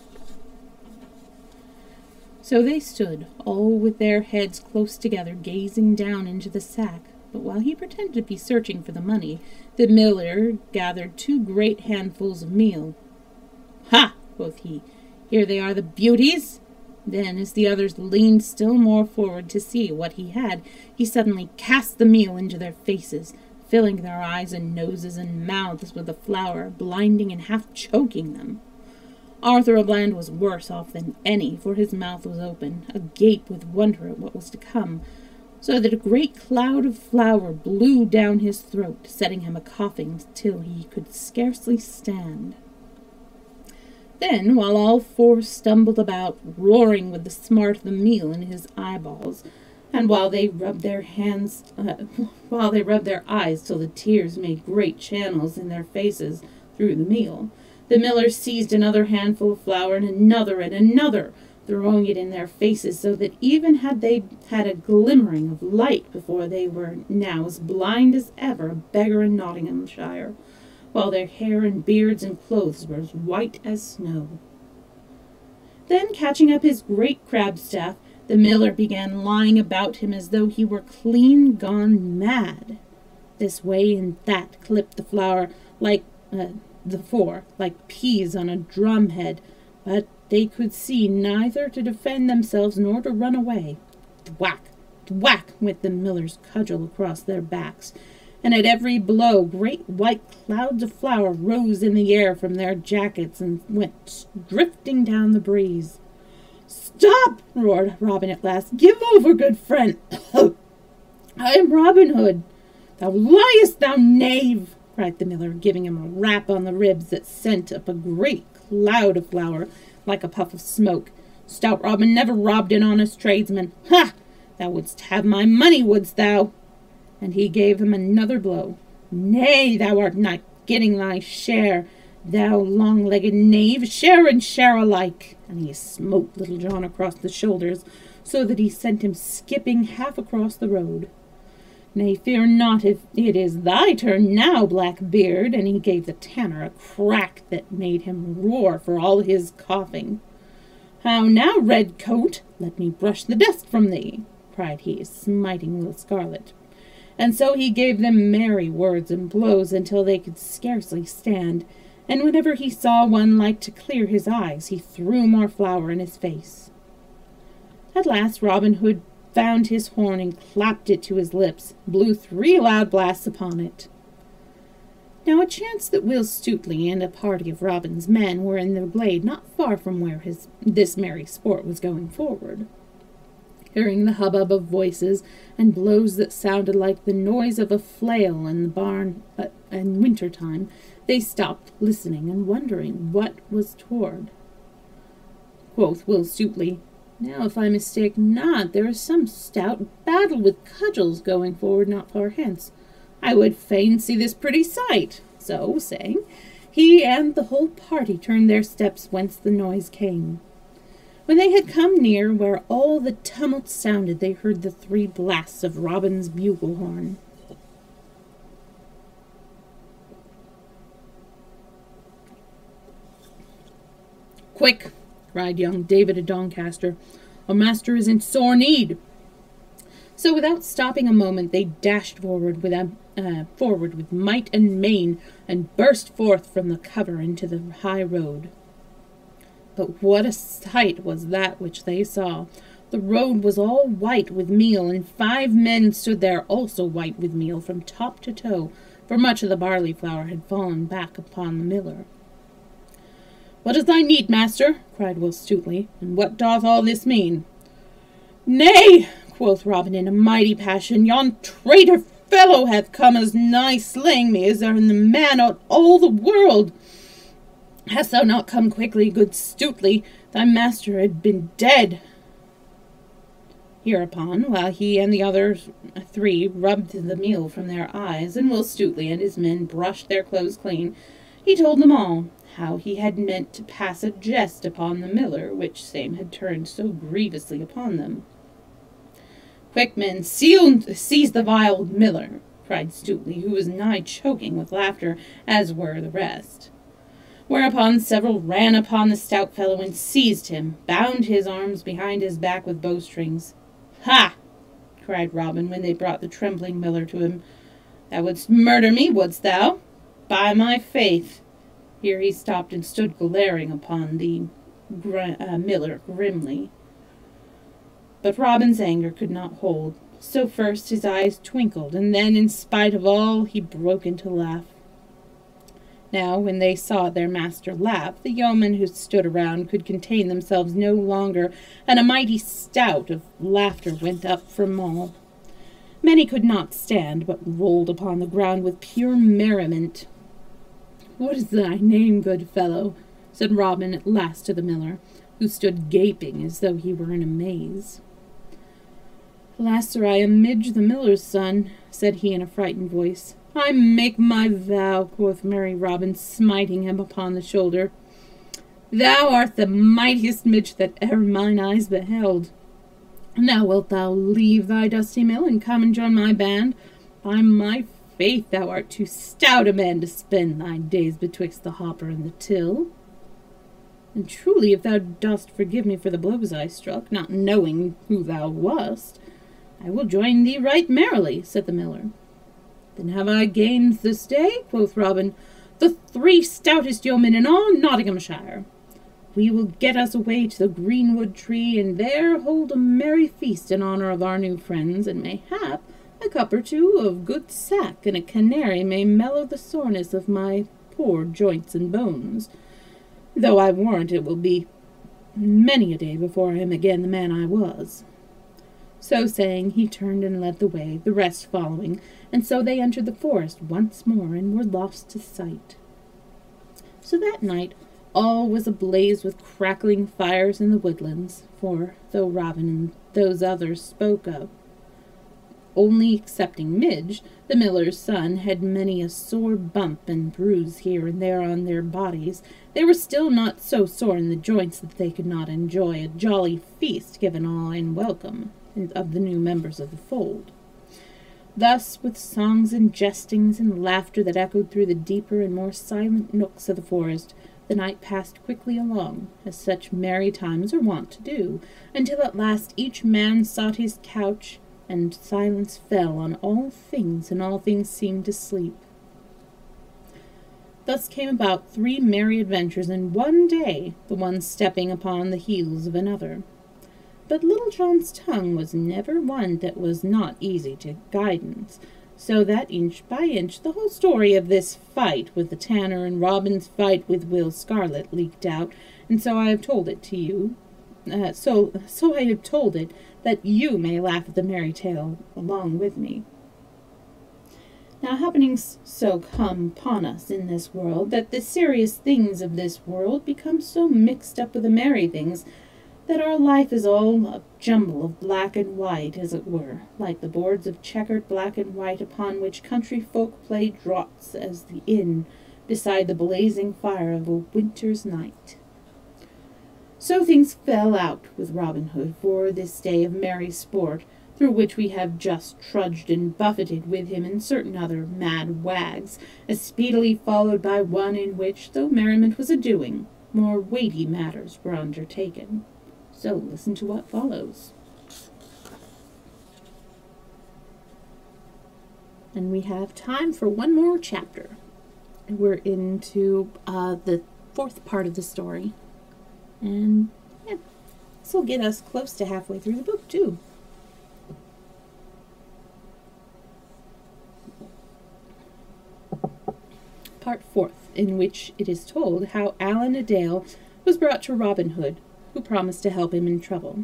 So they stood, all with their heads close together, gazing down into the sack, But while he pretended to be searching for the money, the miller gathered 2 great handfuls of meal. "Ha!" quoth he. "Here they are, the beauties!" Then, as the others leaned still more forward to see what he had, he suddenly cast the meal into their faces, filling their eyes and noses and mouths with the flour, blinding and half choking them. Arthur à Bland was worse off than any, for his mouth was open, agape with wonder at what was to come, so that a great cloud of flour blew down his throat, setting him a-coughing till he could scarcely stand. Then, while all 4 stumbled about, roaring with the smart of the meal in his eyeballs, and while they rubbed their eyes till the tears made great channels in their faces through the meal, the miller seized another handful of flour and another, throwing it in their faces, so that even had they had a glimmering of light before, they were now as blind as ever a beggar in Nottinghamshire, while their hair and beards and clothes were as white as snow. Then, catching up his great crab-staff, the miller began lying about him as though he were clean gone mad. This way and that clipped the flour like the 4, like peas on a drumhead, but they could see neither to defend themselves nor to run away. Thwack, thwack went the miller's cudgel across their backs, and at every blow great white clouds of flour rose in the air from their jackets and went drifting down the breeze. "Stop!" roared Robin at last. "Give over, good friend." "I am Robin Hood." "Thou liest, thou knave!" cried the miller, giving him a rap on the ribs that sent up a great cloud of flour like a puff of smoke. "Stout Robin never robbed an honest tradesman. Ha! Thou wouldst have my money, wouldst thou?" And he gave him another blow. "Nay, thou art not getting thy share, thou long-legged knave. Share and share alike." And he smote Little John across the shoulders, so that he sent him skipping half across the road. "Nay, fear not, if it is thy turn now, Blackbeard." And he gave the tanner a crack that made him roar for all his coughing. "How now, red coat? Let me brush the dust from thee," cried he, smiting Will Scarlet. And so he gave them merry words and blows until they could scarcely stand, and whenever he saw one like to clear his eyes, he threw more flour in his face. At last Robin Hood found his horn and clapped it to his lips, blew 3 loud blasts upon it. Now it chanced that Will Stutely and a party of Robin's men were in the glade not far from where this merry sport was going forward. Hearing the hubbub of voices and blows that sounded like the noise of a flail in the barn in winter time, they stopped listening and wondering what was toward. Quoth Will Stutely, "Now, if I mistake not, there is some stout battle with cudgels going forward not far hence. I would fain see this pretty sight." So saying, he and the whole party turned their steps whence the noise came. When they had come near where all the tumult sounded, they heard the 3 blasts of Robin's bugle horn. "Quick!" cried young David of Doncaster. "Our master is in sore need." So without stopping a moment, they dashed forward with might and main, and burst forth from the cover into the high road. But what a sight was that which they saw! The road was all white with meal, and 5 men stood there also white with meal from top to toe, for much of the barley flour had fallen back upon the miller. "What is thy need, master?" cried Will Stutely, "and what doth all this mean?" "Nay," quoth Robin in a mighty passion, "yon traitor fellow hath come as nigh slaying me as there is a man on all the world. Hast thou not come quickly, good Stutely, thy master had been dead." Hereupon, while he and the other 3 rubbed the meal from their eyes, and Will Stutely and his men brushed their clothes clean, he told them all how he had meant to pass a jest upon the miller, which same had turned so grievously upon them. "Quick, men, seize the vile miller," cried Stutely, who was nigh choking with laughter, as were the rest. Whereupon several ran upon the stout fellow and seized him, bound his arms behind his back with bowstrings. "Ha!" cried Robin, when they brought the trembling miller to him. Thou wouldst murder me, wouldst thou? By my faith. Here he stopped and stood glaring upon the miller grimly. But Robin's anger could not hold. So first his eyes twinkled, and then, in spite of all, he broke into laugh. Now, when they saw their master laugh, the yeomen who stood around could contain themselves no longer, and a mighty spout of laughter went up from all. Many could not stand, but rolled upon the ground with pure merriment. "What is thy name, good fellow?" said Robin at last to the miller, who stood gaping as though he were in a maze. "Alas, sir, I am Midge the miller's son," said he in a frightened voice. "I make my vow," quoth merry Robin, smiting him upon the shoulder. "Thou art the mightiest Midge that e'er mine eyes beheld. Now wilt thou leave thy dusty mill and come and join my band? By my faith, thou art too stout a man to spend thy days betwixt the hopper and the till. And truly, if thou dost forgive me for the blows I struck, not knowing who thou wast, I will join thee right merrily," said the miller. "Then have I gained this day," quoth Robin, "the 3 stoutest yeomen in all Nottinghamshire. We will get us away to the greenwood tree, and there hold a merry feast in honour of our new friends, and mayhap a cup or 2 of good sack and a canary may mellow the soreness of my poor joints and bones, though I warrant it will be many a day before I am again the man I was." So saying, he turned and led the way, the rest following, and so they entered the forest once more and were lost to sight. So that night all was ablaze with crackling fires in the woodlands, for though Robin and those others spoke of, only excepting Midge, the miller's son, had many a sore bump and bruise here and there on their bodies, they were still not so sore in the joints that they could not enjoy a jolly feast given all in welcome of the new members of the fold. Thus, with songs and jestings and laughter that echoed through the deeper and more silent nooks of the forest, the night passed quickly along, as such merry times are wont to do, until at last each man sought his couch, and silence fell on all things, and all things seemed to sleep. Thus came about 3 merry adventures in one day, the one stepping upon the heels of another. But Little John's tongue was never one that was not easy to guidance, so that inch by inch the whole story of this fight with the tanner and Robin's fight with Will Scarlet leaked out, and so I have told it to you. So I have told it that you may laugh at the merry tale along with me. Now happenings so come upon us in this world that the serious things of this world become so mixed up with the merry things that our life is all a jumble of black and white, as it were, like the boards of checkered black and white upon which country folk play draughts as the inn beside the blazing fire of a winter's night. So things fell out with Robin Hood for this day of merry sport, through which we have just trudged and buffeted with him and certain other mad wags, as speedily followed by one in which, though merriment was a-doing, more weighty matters were undertaken. So listen to what follows. And we have time for one more chapter. We're into the 4th part of the story. And yeah, this will get us close to halfway through the book, too. Part 4th, in which it is told how Allan a Dale was brought to Robin Hood, who promised to help him in trouble.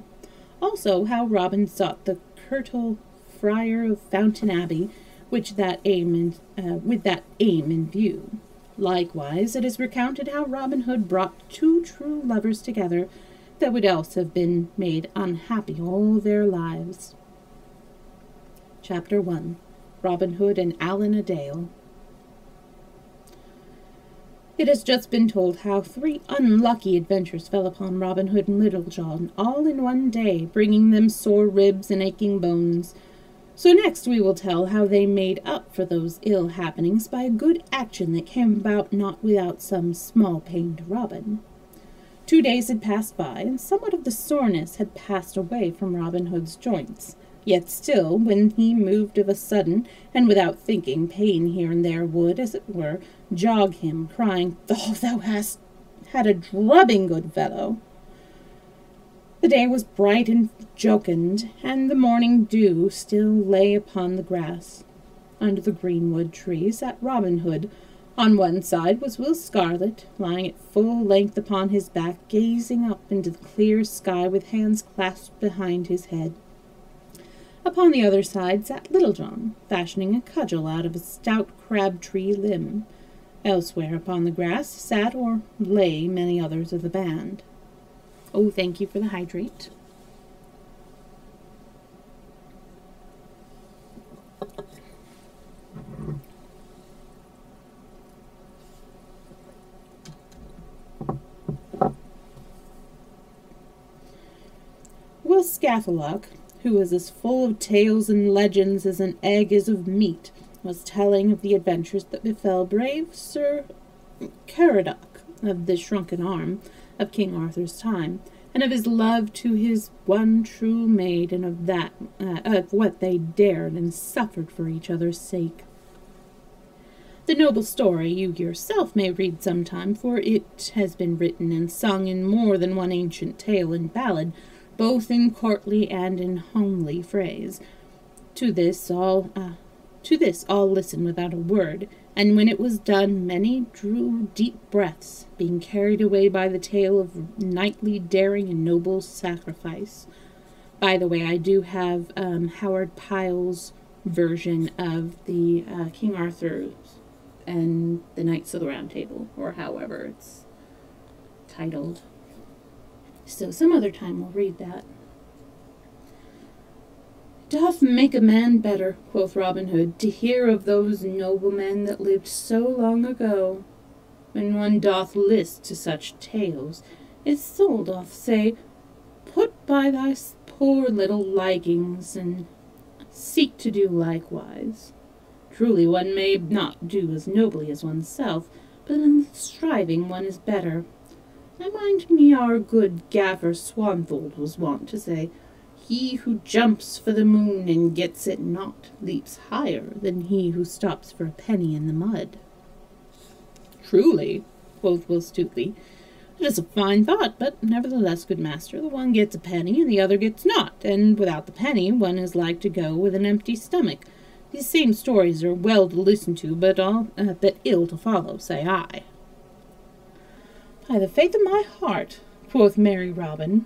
Also, how Robin sought the curtal friar of Fountain Abbey, with that aim in view. Likewise, it is recounted how Robin Hood brought 2 true lovers together that would else have been made unhappy all their lives. Chapter 1. Robin Hood and Allan a Dale. It has just been told how 3 unlucky adventures fell upon Robin Hood and Little John, all in one day, bringing them sore ribs and aching bones. So next we will tell how they made up for those ill happenings by a good action that came about not without some small pain to Robin. 2 days had passed by, and somewhat of the soreness had passed away from Robin Hood's joints, Yet still, when he moved of a sudden, and without thinking, pain here and there would, as it were, jog him, crying, "Oh, thou hast had a drubbing, good fellow." The day was bright and jocund, and the morning dew still lay upon the grass. Under the greenwood tree sat Robin Hood. On one side was Will Scarlet, lying at full length upon his back, gazing up into the clear sky with hands clasped behind his head. Upon the other side sat Little John, fashioning a cudgel out of a stout crab-tree limb. Elsewhere upon the grass sat or lay many others of the band. Oh, thank you for the hydrate. Will Scathelocke, who was as full of tales and legends as an egg is of meat, was telling of the adventures that befell brave Sir Caradoc of the Shrunken Arm of King Arthur's time, and of his love to his one true maid, and of what they dared and suffered for each other's sake. The noble story you yourself may read sometime, for it has been written and sung in more than one ancient tale and ballad, both in courtly and in homely phrase. To this all listened without a word, and when it was done, many drew deep breaths, being carried away by the tale of knightly daring and noble sacrifice. By the way, I do have Howard Pyle's version of the King Arthur and the Knights of the Round Table, or however it's titled. So some other time we'll read that. "Doth make a man better," quoth Robin Hood, "to hear of those noblemen that lived so long ago. When one doth list to such tales, his soul doth say, Put by thy poor little likings, and seek to do likewise. Truly one may not do as nobly as oneself, but in striving one is better. I mind me our good Gaffer Swanfold was wont to say, He who jumps for the moon and gets it not leaps higher than he who stops for a penny in the mud." "Truly," quoth Will Stutely, "it is a fine thought, but nevertheless, good master, the one gets a penny and the other gets not, and without the penny one is like to go with an empty stomach. These same stories are well to listen to, but ill to follow, say I." "By the faith of my heart," quoth merry Robin,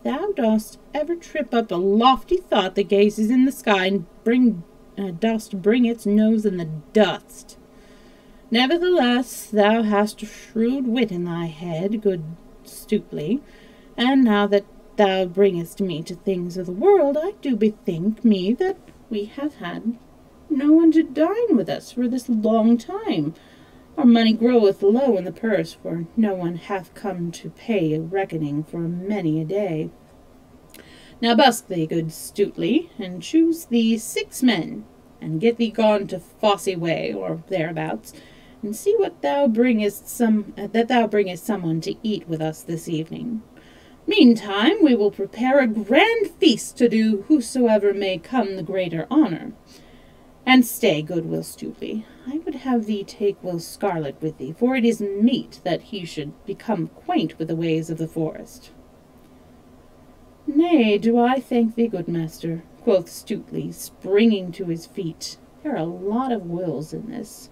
"thou dost ever trip up a lofty thought that gazes in the sky and dost bring its nose in the dust. Nevertheless, thou hast a shrewd wit in thy head, good Stutely, and now that thou bringest me to things of the world, I do bethink me that we have had no one to dine with us for this long time. Our money groweth low in the purse, for no one hath come to pay a reckoning for many a day. Now busk thee, good Stutely, and choose thee 6 men, and get thee gone to Fossey way, or thereabouts, and see what thou bringest someone to eat with us this evening. Meantime we will prepare a grand feast to do whosoever may come the greater honour. And stay, good Will Stutely, I would have thee take Will Scarlet with thee, for it is meet that he should become acquaint with the ways of the forest." "Nay, do I thank thee, good master," quoth Stutely, springing to his feet. "There are a lot of Wills in this.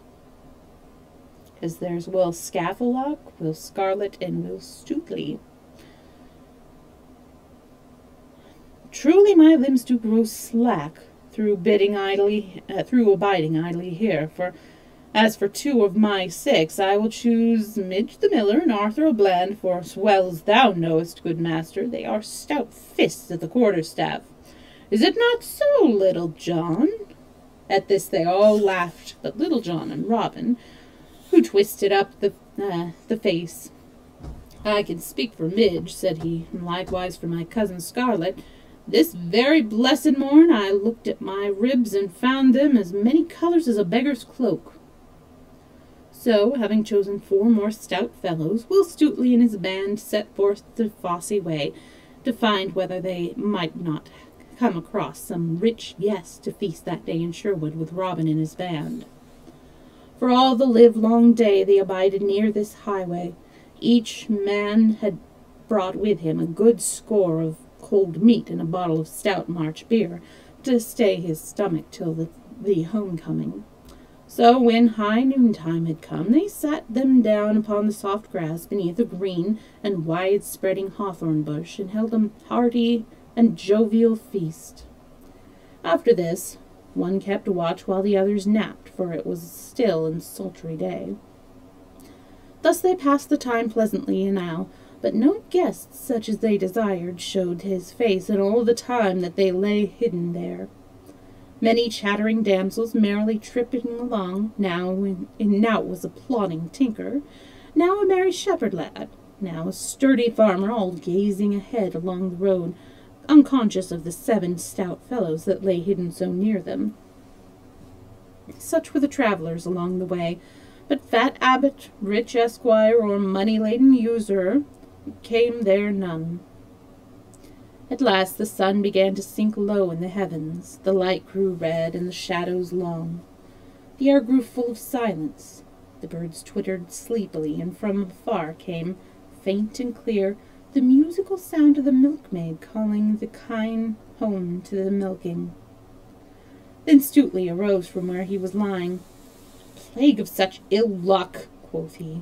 'Cause there's Will Scathelocke, Will Scarlet, and Will Stutely. Truly my limbs do grow slack through abiding idly here, for as for 2 of my 6, I will choose Midge the Miller and Arthur O'Bland, for as well as thou knowest, good master, they are stout fists at the quarterstaff. Is it not so, Little John?" At this they all laughed, but Little John and Robin, who twisted up the face. "I can speak for Midge," said he, "and likewise for my cousin Scarlet. This very blessed morn I looked at my ribs and found them as many colours as a beggar's cloak." So, having chosen 4 more stout fellows, Will Stutely and his band set forth to Fossey way, to find whether they might not come across some rich guest to feast that day in Sherwood with Robin and his band. For all the livelong day they abided near this highway. Each man had brought with him a good score of cold meat and a bottle of stout March beer to stay his stomach till the homecoming. So when high noontime had come, they sat them down upon the soft grass beneath a green and wide-spreading hawthorn bush, and held a hearty and jovial feast. After this, one kept watch while the others napped, for it was a still and sultry day. Thus they passed the time pleasantly enow, but no guest such as they desired showed his face in all the time that they lay hidden there. Many chattering damsels merrily tripping along, now was a plodding tinker, now a merry shepherd lad, now a sturdy farmer, all gazing ahead along the road, unconscious of the 7 stout fellows that lay hidden so near them. Such were the travellers along the way, but fat abbot, rich esquire, or money-laden usurer came there none. At last the sun began to sink low in the heavens, the light grew red, and the shadows long. The air grew full of silence. The birds twittered sleepily, and from afar came, faint and clear, the musical sound of the milkmaid calling the kine home to the milking. Then Stuteley arose from where he was lying. "Plague of such ill luck," quoth he.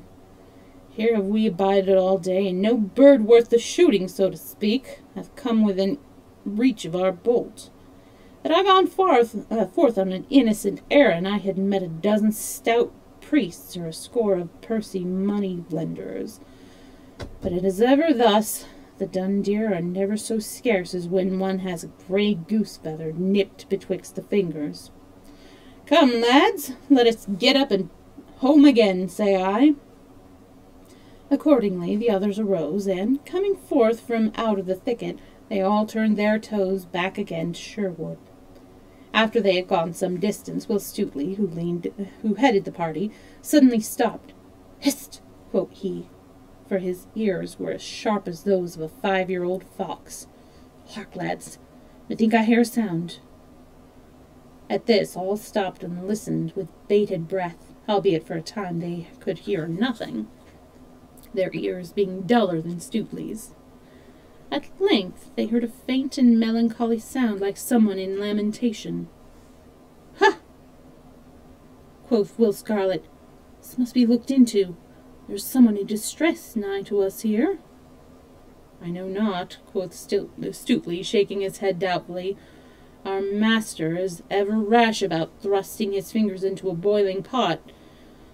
"Here have we abided all day, and no bird worth the shooting, so to speak, hath come within reach of our bolt. Had I gone forth on an innocent errand, I had met a dozen stout priests or a score of pursy money-lenders. But it is ever thus. The dun deer are never so scarce as when one has a grey goose feather nipped betwixt the fingers. Come, lads, let us get up and home again, say I." Accordingly, the others arose, and, coming forth from out of the thicket, they all turned their toes back again to Sherwood. After they had gone some distance, Will Stuteley, who headed the party, suddenly stopped. "Hist!" quoth he, for his ears were as sharp as those of a 5-year-old fox. "Hark, lads, methink I hear a sound." At this all stopped and listened with bated breath, albeit for a time they could hear nothing, their ears being duller than Stuteley's. At length they heard a faint and melancholy sound like someone in lamentation. "Ha!" quoth Will Scarlet. "This must be looked into. There's someone in distress nigh to us here." "I know not," quoth Stuteley, shaking his head doubtfully. "Our master is ever rash about thrusting his fingers into a boiling pot.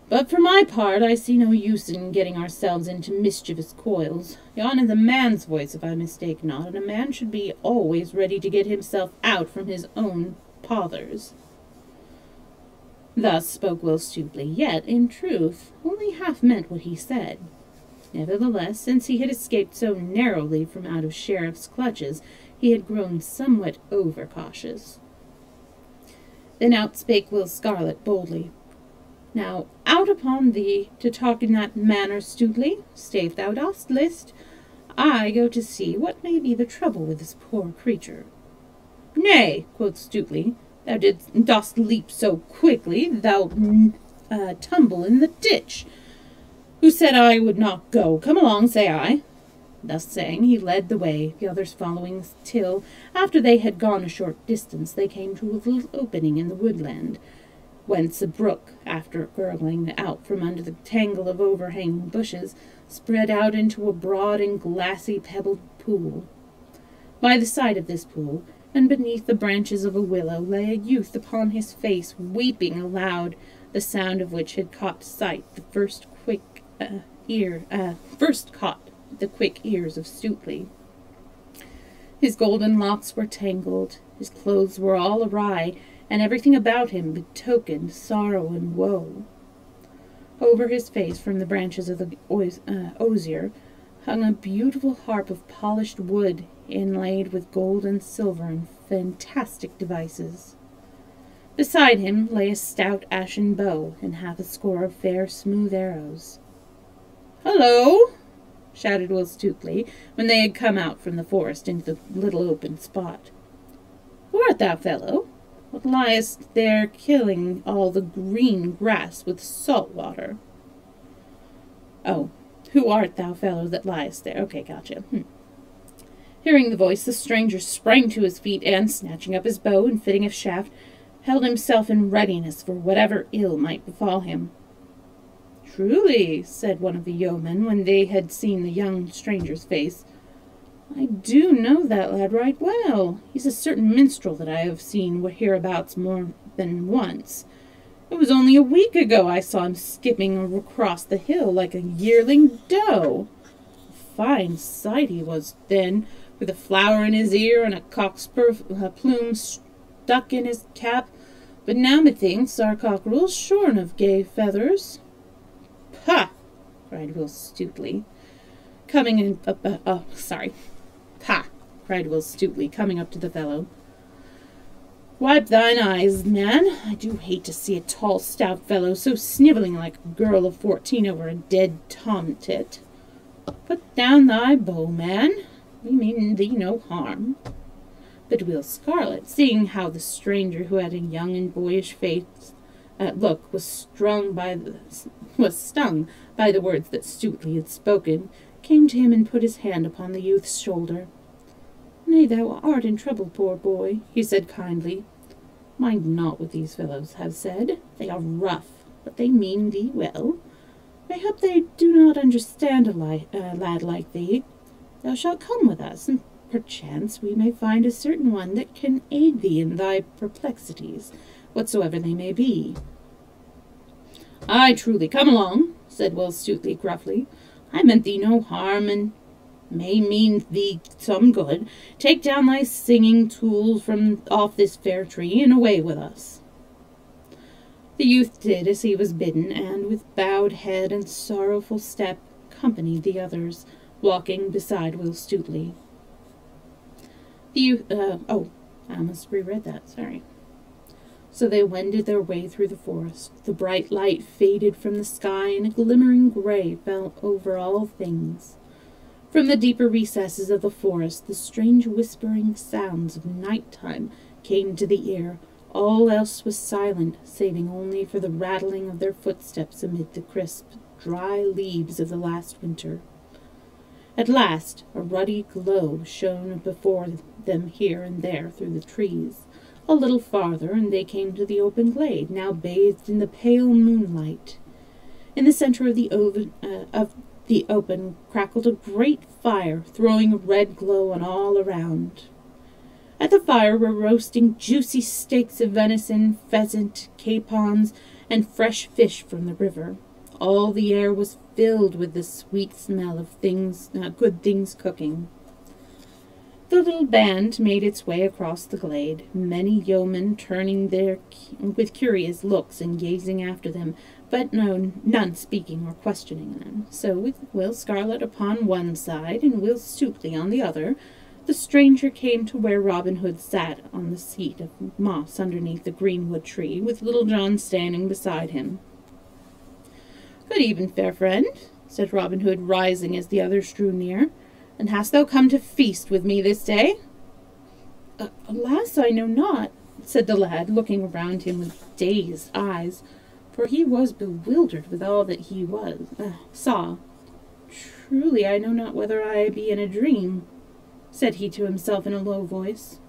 But for my part, I see no use in getting ourselves into mischievous coils. Yon is a man's voice, if I mistake not, and a man should be always ready to get himself out from his own pothers." Thus spoke Will Stuteley, yet, in truth, only half meant what he said. Nevertheless, since he had escaped so narrowly from out of Sheriff's clutches, he had grown somewhat over-cautious. Then out spake Will Scarlet boldly. "Now, out upon thee to talk in that manner, Stuteley. Stay if thou dost list. I go to see what may be the trouble with this poor creature." "Nay," quoth Stuteley, "thou dost leap so quickly, thou'lt tumble in the ditch. Who said I would not go? Come along, say I." Thus saying, he led the way, the others following, till, after they had gone a short distance, they came to a little opening in the woodland, whence a brook, after gurgling out from under the tangle of overhanging bushes, spread out into a broad and glassy pebbled pool. By the side of this pool, and beneath the branches of a willow, lay a youth upon his face, weeping aloud, the sound of which had caught the quick ears of Stuteley. His golden locks were tangled, his clothes were all awry, and everything about him betokened sorrow and woe. Over his face, from the branches of the osier, hung a beautiful harp of polished wood, inlaid with gold and silver and fantastic devices. Beside him lay a stout ashen bow, and half a score of fair smooth arrows. "Hullo!" shouted Will Stuteley, when they had come out from the forest into the little open spot. art thou, fellow? What liest there killing all the green grass with salt water? Oh, who art thou, fellow, that liest there? Okay, gotcha. Hearing the voice, the stranger sprang to his feet and, snatching up his bow and fitting a shaft, held himself in readiness for whatever ill might befall him. Truly, said one of the yeomen, when they had seen the young stranger's face, I do know that lad right well. He's a certain minstrel that I have seen hereabouts more than once. It was only a week ago I saw him skipping across the hill like a yearling doe. A fine sight he was then, with a flower in his ear and a cock's plume stuck in his cap. But now methinks our cockerel's shorn of gay feathers. "Pah!" cried Will Stutely, coming in. "Pah!" cried Will Stutely, coming up to the fellow. "Wipe thine eyes, man. I do hate to see a tall, stout fellow so snivelling like a girl of 14 over a dead tomtit. Put down thy bow, man. We mean thee no harm." But Will Scarlet, seeing how the stranger, who had a young and boyish look, was stung by the words that Stutely had spoken, came to him and put his hand upon the youth's shoulder. "Nay, thou art in trouble, poor boy," he said kindly. "Mind not what these fellows have said. They are rough, but they mean thee well. Mayhap they do not understand a lad like thee. Thou shalt come with us, and perchance we may find a certain one that can aid thee in thy perplexities, whatsoever they may be." "Ay, truly, come along," said Will Stutely gruffly. "I meant thee no harm, and may mean thee some good. Take down thy singing tools from off this fair tree, and away with us." The youth did as he was bidden, and with bowed head and sorrowful step accompanied the others, walking beside Will Stutely. The youth, I must reread that, sorry. So they wended their way through the forest. The bright light faded from the sky, and a glimmering gray fell over all things. From the deeper recesses of the forest, the strange whispering sounds of night-time came to the ear. All else was silent, saving only for the rattling of their footsteps amid the crisp, dry leaves of the last winter. At last, a ruddy glow shone before them here and there through the trees. A little farther, and they came to the open glade, now bathed in the pale moonlight. In the center of the open crackled a great fire, throwing a red glow on all around. At the fire were roasting juicy steaks of venison, pheasant, capons, and fresh fish from the river. All the air was filled with the sweet smell of good things cooking. The little band made its way across the glade, many yeomen turning with curious looks and gazing after them, but none speaking or questioning them. So, with Will Scarlet upon one side and Will Stutely on the other, the stranger came to where Robin Hood sat on the seat of moss underneath the greenwood tree, with Little John standing beside him. "Good even, fair friend," said Robin Hood, rising as the others drew near. "And hast thou come to feast with me this day?" "Alas, I know not," said the lad, looking around him with dazed eyes, for he was bewildered with all that he saw. "Truly, I know not whether I be in a dream," said he to himself in a low voice.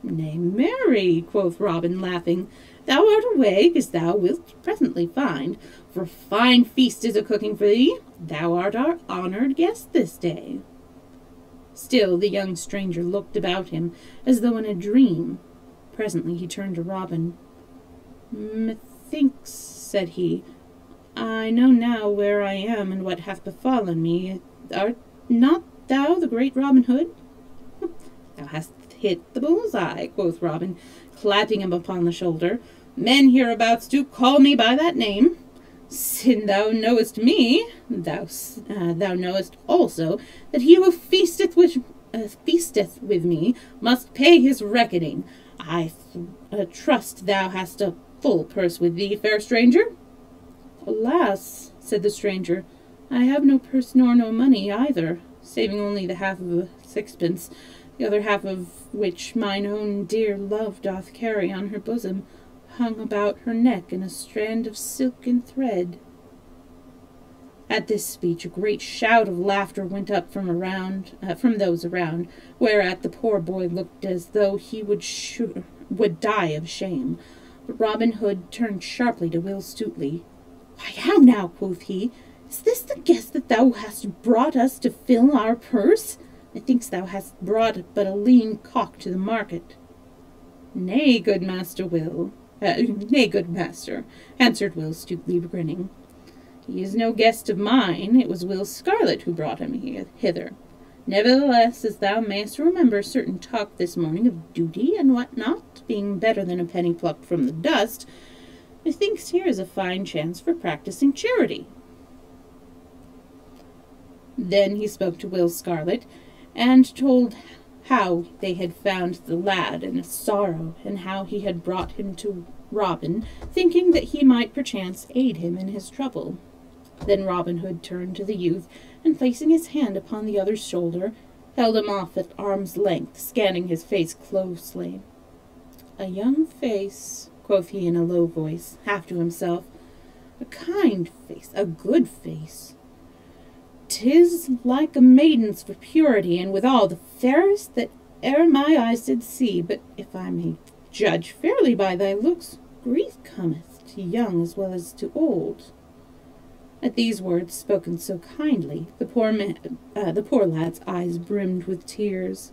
"Nay, marry," quoth Robin, laughing, "thou art awake, as thou wilt presently find, for a fine feast is a-cooking for thee. Thou art our honoured guest this day." Still the young stranger looked about him, as though in a dream. Presently he turned to Robin. "Methinks," said he, "I know now where I am and what hath befallen me. Art not thou the great Robin Hood?" "Thou hast hit the bull's-eye," quoth Robin, clapping him upon the shoulder. "Men hereabouts do call me by that name. Sin thou knowest me, thou knowest also that he who feasteth with me must pay his reckoning. I trust thou hast a full purse with thee, fair stranger." "Alas," said the stranger, "I have no purse nor no money either, saving only the half of a sixpence the other half of which mine own dear love doth carry on her bosom, hung about her neck in a strand of silken thread." At this speech a great shout of laughter went up from those around, whereat the poor boy looked as though he would die of shame. But Robin Hood turned sharply to Will Stutely. "Why, how now," quoth he, "is this the guest that thou hast brought us to fill our purse? Methinks thou hast brought but a lean cock to the market." Nay, good master," answered Will Stutely, grinning. "He is no guest of mine. It was Will Scarlet who brought him hither. Nevertheless, as thou mayst remember certain talk this morning of duty and what not, being better than a penny plucked from the dust, methinks here is a fine chance for practising charity." Then he spoke to Will Scarlet, and told how they had found the lad in a sorrow, and how he had brought him to Robin, thinking that he might perchance aid him in his trouble. Then Robin Hood turned to the youth, and placing his hand upon the other's shoulder, held him off at arm's length, scanning his face closely. "A young face," quoth he in a low voice, half to himself. "A kind face, a good face. 'Tis like a maiden's for purity, and withal the fairest that e'er my eyes did see. But if I may judge fairly by thy looks, grief cometh to young as well as to old." At these words, spoken so kindly, the poor lad's eyes brimmed with tears.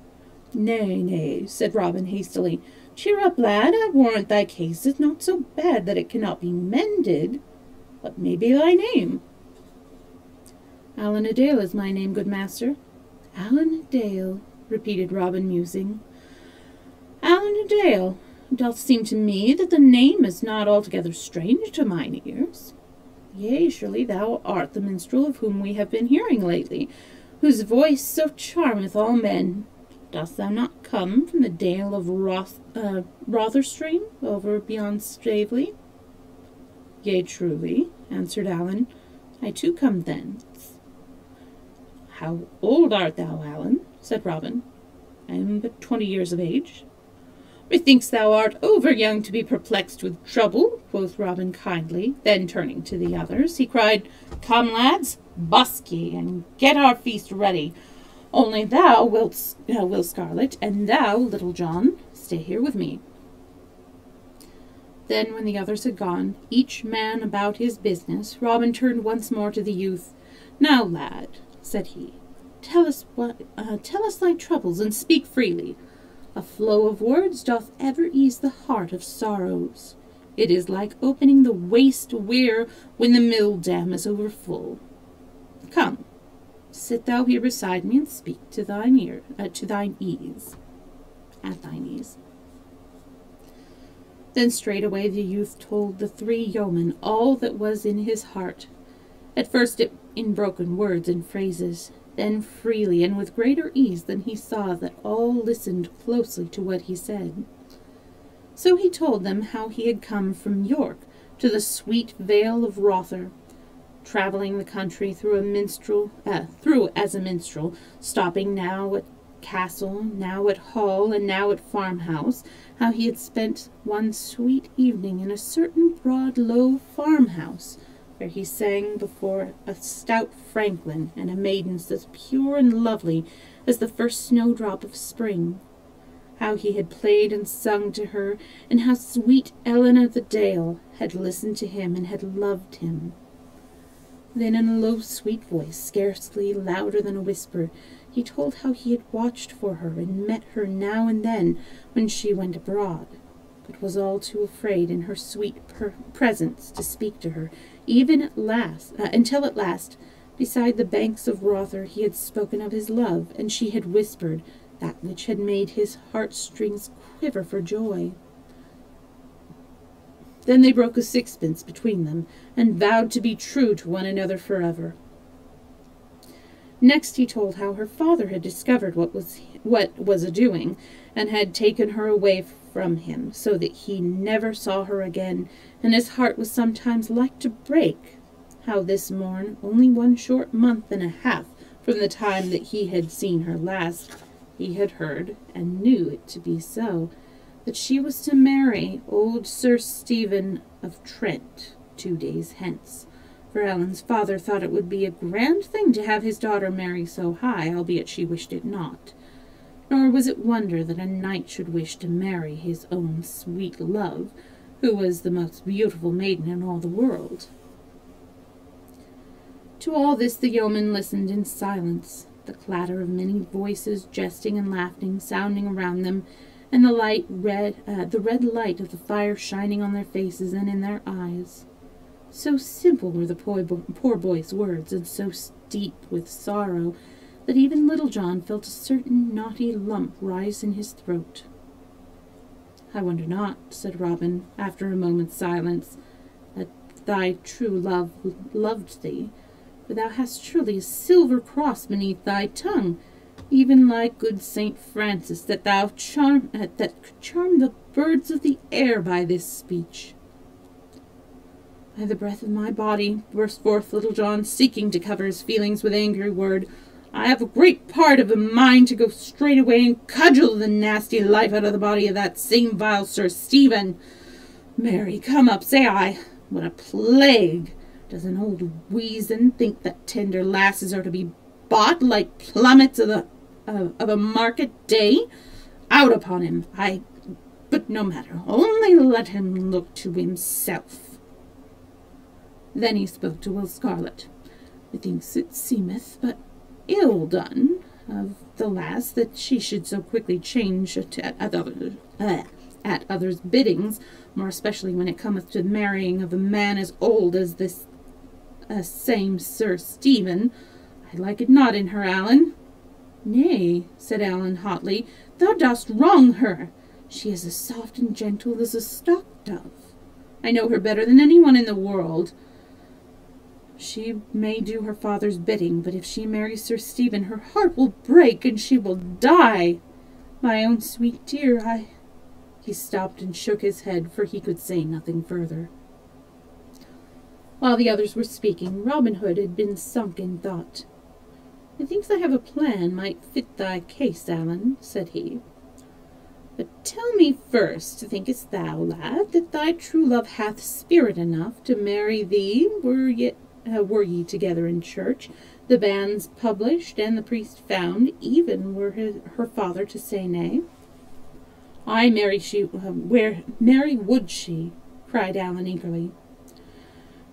"Nay, nay," said Robin hastily. "Cheer up, lad. I warrant thy case is not so bad that it cannot be mended. What may be thy name?" "Allan a Dale is my name, good master." "Allan a Dale," repeated Robin, musing. "Allan a Dale. It doth seem to me that the name is not altogether strange to mine ears. Yea, surely thou art the minstrel of whom we have been hearing lately, whose voice so charmeth all men. Dost thou not come from the Dale of Rotherstream, over beyond Stavely?" "Yea, truly," answered Allan. "I too come thence." "How old art thou, Allan?" said Robin. "I am but 20 years of age." "Methinks thou art over young to be perplexed with trouble," quoth Robin kindly. Then turning to the others, he cried, "Come, lads, busk ye, and get our feast ready. Only thou, Will Scarlet, and thou, Little John, stay here with me." Then, when the others had gone, each man about his business, Robin turned once more to the youth. "Now, lad," said he, tell us thy troubles, and speak freely. A flow of words doth ever ease the heart of sorrows. It is like opening the waste weir when the mill dam is overfull. Come, sit thou here beside me, and speak at thine ease. Then straightway the youth told the 3 yeomen all that was in his heart, at first in broken words and phrases, then freely and with greater ease than he saw that all listened closely to what he said. So he told them how he had come from York to the sweet vale of Rother, travelling the country through as a minstrel, stopping now at castle, now at hall, and now at farmhouse, how he had spent one sweet evening in a certain broad, low farmhouse, where he sang before a stout franklin and a maiden as pure and lovely as the first snowdrop of spring, how he had played and sung to her, and how sweet Ellen of the Dale had listened to him and had loved him. Then in a low, sweet voice, scarcely louder than a whisper, he told how he had watched for her and met her now and then when she went abroad, but was all too afraid in her sweet presence to speak to her, until at last, beside the banks of Rother, he had spoken of his love, and she had whispered that which had made his heartstrings quiver for joy. Then they broke a sixpence between them, and vowed to be true to one another forever. Next he told how her father had discovered what was a-doing, and had taken her away from him, so that he never saw her again, and his heart was sometimes like to break. How this morn, only 1 short month and a half from the time that he had seen her last, He had heard, and knew it to be so, that she was to marry old Sir Stephen of Trent 2 days hence, for Ellen's father thought it would be a grand thing to have his daughter marry so high, albeit she wished it not. Nor was it wonder that a knight should wish to marry his own sweet love, who was the most beautiful maiden in all the world. To all this the yeomen listened in silence, the clatter of many voices, jesting and laughing, sounding around them, and the red light of the fire shining on their faces and in their eyes. So simple were the poor boy's words, and so steep with sorrow, that even Little John felt a certain naughty lump rise in his throat. "I wonder not," said Robin, after a moment's silence, "that thy true love loved thee, for thou hast truly a silver cross beneath thy tongue, even like good Saint Francis, that could charm the birds of the air by this speech." "By the breath of my body," burst forth Little John, seeking to cover his feelings with angry word, "I have a great part of a mind to go straight away and cudgel the nasty life out of the body of that same vile Sir Stephen. Marry, come up, say I. What a plague! Does an old weazen think that tender lasses are to be bought like plummets of a market day? Out upon him! But no matter, only let him look to himself." Then he spoke to Will Scarlet. "Methinks it seemeth but ill done of the lass that she should so quickly change at others' biddings, more especially when it cometh to the marrying of a man as old as this same Sir Stephen. I like it not in her, Allan." "Nay," said Allan hotly, "thou dost wrong her. She is as soft and gentle as a stock dove. I know her better than anyone in the world. She may do her father's bidding, but if she marries Sir Stephen, her heart will break, and she will die. My own sweet dear, He stopped and shook his head, for he could say nothing further. While the others were speaking, Robin Hood had been sunk in thought. "Methinks I have a plan might fit thy case, Allan," said he. "But tell me first, thinkest thou, lad, that thy true love hath spirit enough to marry thee, were ye together in church, the banns published, and the priest found, even were her father to say nay?" "Ay, marry would she," cried Allan eagerly.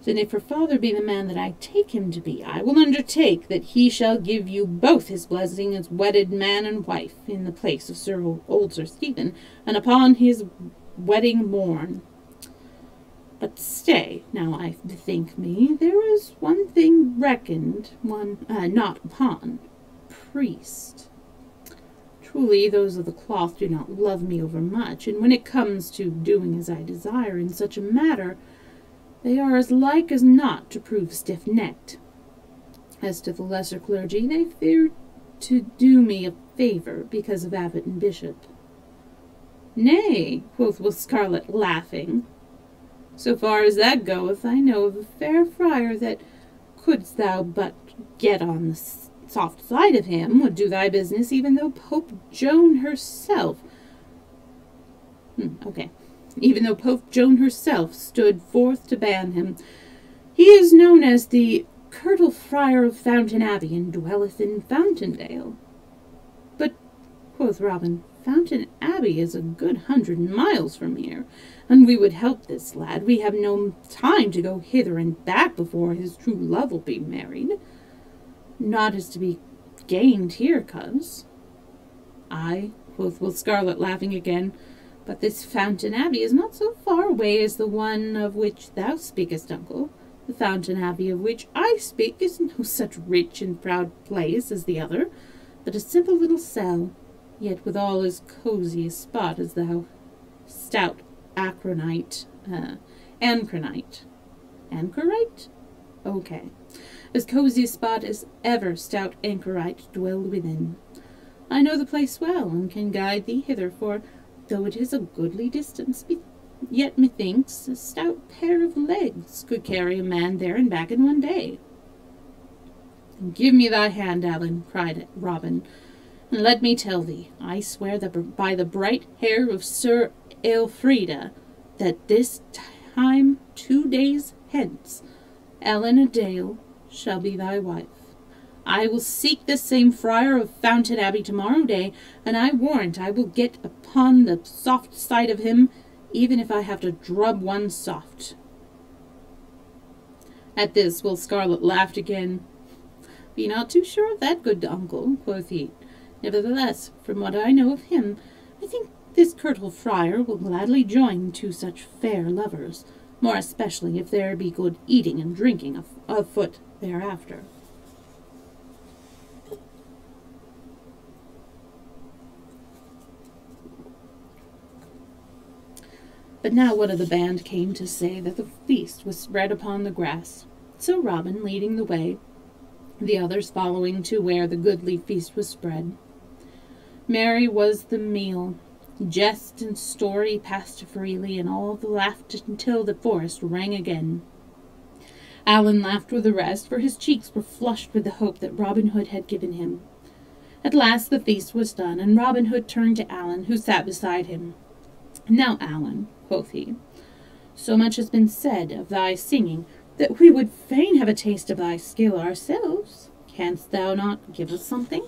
"Then if her father be the man that I take him to be, I will undertake that he shall give you both his blessing as wedded man and wife, in the place of old Sir Stephen, and upon his wedding morn. But stay, now I bethink me, there is one thing reckoned, not upon. Priest. Truly, those of the cloth do not love me overmuch, and when it comes to doing as I desire in such a matter, they are as like as not to prove stiff-necked. As to the lesser clergy, they fear to do me a favour because of abbot and bishop." "Nay," quoth Will Scarlet, laughing, "so far as that goeth, I know of a fair friar that, couldst thou but get on the soft side of him, would do thy business, even though Pope Joan herself stood forth to ban him. He is known as the Curtal Friar of Fountain Abbey, and dwelleth in Fountaindale." "But," quoth Robin, "Fountain Abbey is a good 100 miles from here, and we would help this lad. We have no time to go hither and back before his true love will be married. Naught is to be gained here, coz." "Ay," quoth Will Scarlet, laughing again, "but this Fountain Abbey is not so far away as the one of which thou speakest, uncle. The Fountain Abbey of which I speak is no such rich and proud place as the other, but a simple little cell, yet withal as cosy a spot as thou stout anchorite. Okay. As cosy a spot as ever stout anchorite dwelled within. I know the place well, and can guide thee hither, for, though it is a goodly distance, yet methinks a stout pair of legs could carry a man there and back in one day." "Give me thy hand, Allan," cried Robin, Let me tell thee, I swear that by the bright hair of Sir Elfrida, that this time 2 days hence, Ellen Dale shall be thy wife. I will seek this same friar of Fountain Abbey tomorrow day, and I warrant I will get upon the soft side of him, even if I have to drub one soft. At this Will Scarlet laughed again. Be not too sure of that, good uncle, quoth he. Nevertheless, from what I know of him, I think this curtal friar will gladly join two such fair lovers, more especially if there be good eating and drinking afoot thereafter. But now one of the band came to say that the feast was spread upon the grass. So Robin leading the way, the others following to where the goodly feast was spread. Merry was the meal. Jest and story passed freely, and all laughed until the forest rang again. Alan laughed with the rest, for his cheeks were flushed with the hope that Robin Hood had given him. At last the feast was done, and Robin Hood turned to Alan, who sat beside him. Now, Alan, quoth he, so much has been said of thy singing, that we would fain have a taste of thy skill ourselves. Canst thou not give us something?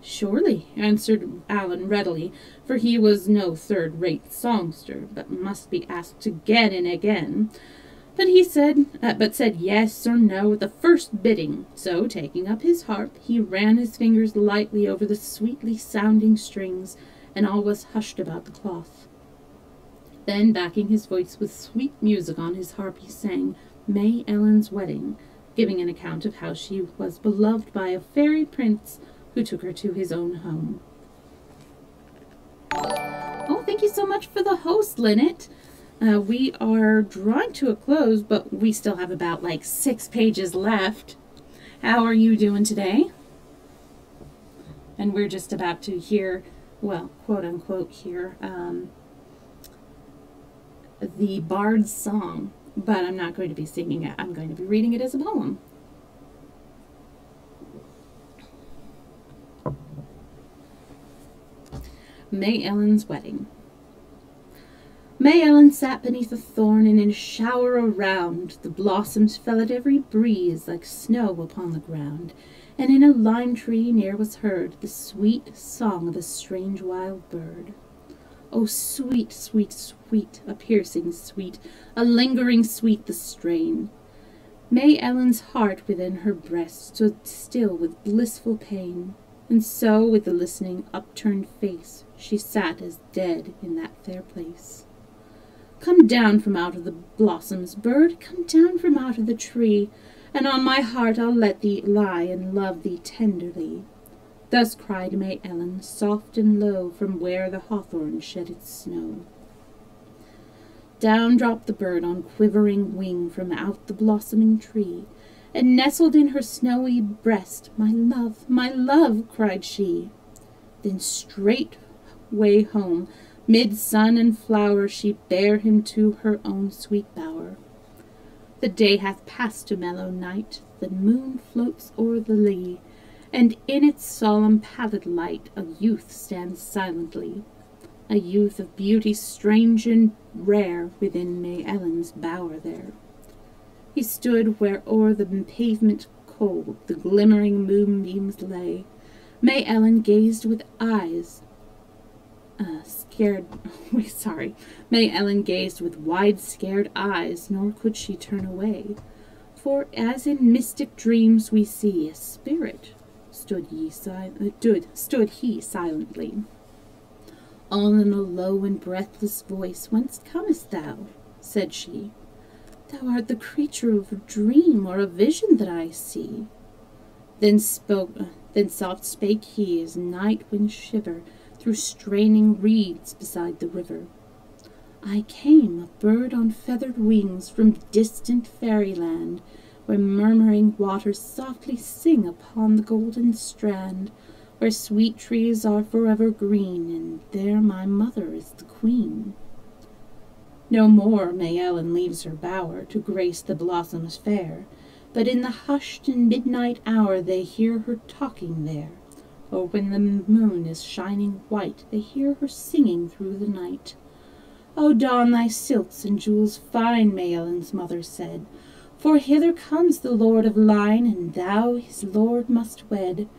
Surely, answered Alan readily, for he was no third-rate songster, but must be asked again and again. But said yes or no at the first bidding. So, taking up his harp, he ran his fingers lightly over the sweetly sounding strings, and all was hushed about the cloth. Then, backing his voice with sweet music on his harp, he sang May Ellen's Wedding, giving an account of how she was beloved by a fairy prince who took her to his own home. Oh, thank you so much for the host, Lynette. We are drawing to a close, but we still have about 6 pages left. How are you doing today? And we're just about to hear, well, quote-unquote hear, the Bard's Song, but I'm not going to be singing it. I'm going to be reading it as a poem. May Ellen's Wedding. May Ellen sat beneath a thorn, and in a shower around the blossoms fell at every breeze like snow upon the ground, and in a lime tree near was heard the sweet song of a strange wild bird. Oh, sweet, sweet, sweet, a piercing sweet, a lingering sweet the strain. May Ellen's heart within her breast stood still with blissful pain, and so with the listening upturned face she sat as dead in that fair place. Come down from out of the blossoms, bird, come down from out of the tree, and on my heart I'll let thee lie and love thee tenderly. Thus cried May Ellen, soft and low, from where the hawthorn shed its snow. Down dropped the bird on quivering wing from out the blossoming tree, and nestled in her snowy breast, my love, cried she. Then straightway home, mid sun and flower, she bare him to her own sweet bower. The day hath passed to mellow night, the moon floats o'er the lea, and in its solemn pallid light a youth stands silently, a youth of beauty strange and rare, within May Ellen's bower there. He stood where o'er the pavement cold the glimmering moonbeams lay. May Ellen gazed with eyes May Ellen gazed with wide scared eyes, nor could she turn away, for as in mystic dreams we see a spirit, stood he silently. All in a low and breathless voice, whence comest thou? Said she. Thou art the creature of a dream or a vision that I see. Then soft spake he, as night winds shiver through straining reeds beside the river. I came, a bird on feathered wings, from distant fairyland, where murmuring waters softly sing upon the golden strand, where sweet trees are forever green, and there my mother is the queen. No more May Ellen leaves her bower to grace the blossoms fair, But in the hushed and midnight hour they hear her talking there, or when the moon is shining white, they hear her singing through the night. "O don thy silks and jewels fine," Maelon's mother said, "for hither comes the Lord of Line, and thou his lord must wed."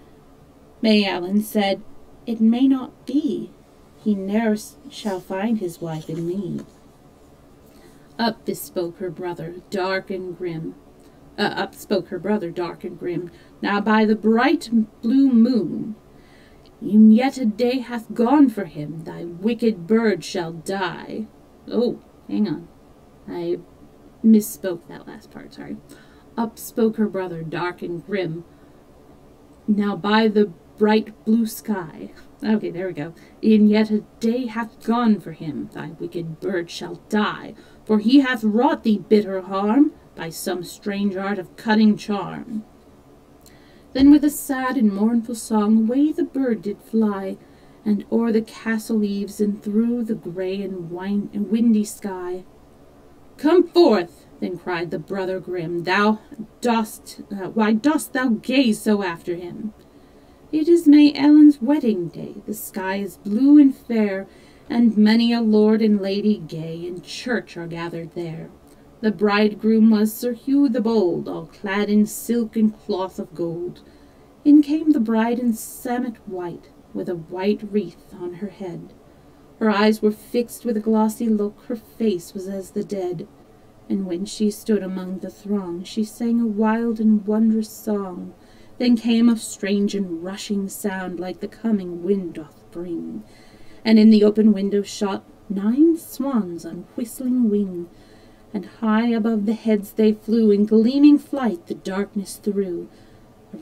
Maelon said, "It may not be, he ne'er shall find his wife in me." Up spoke her brother, dark and grim. "Now by the bright blue moon, e'en yet a day hath gone for him, thy wicked bird shall die." Oh, hang on. I misspoke that last part, sorry. Up spoke her brother, dark and grim. "Now by the bright blue sky." Okay, there we go. "E'en yet a day hath gone for him, thy wicked bird shall die, for he hath wrought thee bitter harm, by some strange art of cunning charm." Then with a sad and mournful song away the bird did fly, and o'er the castle eaves and through the grey and windy sky. "Come forth!" then cried the brother grim, "why dost thou gaze so after him?" "It is Maelon's wedding day, the sky is blue and fair, and many a lord and lady gay in church are gathered there. The bridegroom was Sir Hugh the Bold, all clad in silk and cloth of gold. In came the bride in samite white, with a white wreath on her head. Her eyes were fixed with a glossy look, her face was as the dead. And when she stood among the throng, she sang a wild and wondrous song. Then came a strange and rushing sound, like the coming wind doth bring. And in the open window shot 9 swans on whistling wing, and high above the heads they flew, in gleaming flight the darkness through.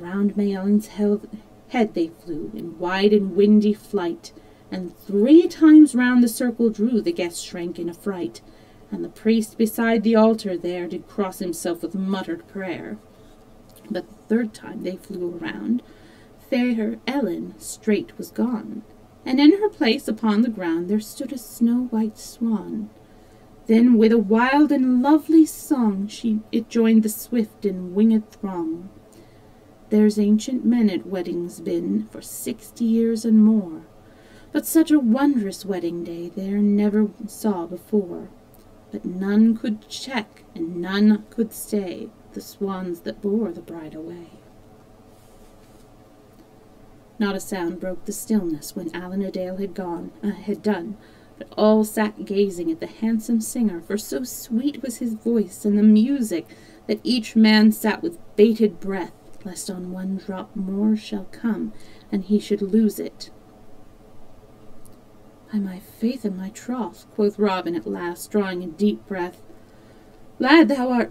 Around Maelon's head they flew, in wide and windy flight, and 3 times round the circle drew, the guests shrank in affright. And the priest beside the altar there did cross himself with muttered prayer. But the 3rd time they flew around, fair Ellen straight was gone, and in her place upon the ground there stood a snow-white swan. Then with a wild and lovely song it joined the swift and winged throng. There's ancient men at weddings been for 60 years and more, but such a wondrous wedding day there never saw before. But none could check and none could stay the swans that bore the bride away. Not a sound broke the stillness when Allen a Dale had done, but all sat gazing at the handsome singer, for so sweet was his voice and the music that each man sat with bated breath, lest on one drop more shall come, and he should lose it. "By my faith and my troth," quoth Robin at last, drawing a deep breath, "lad, wilt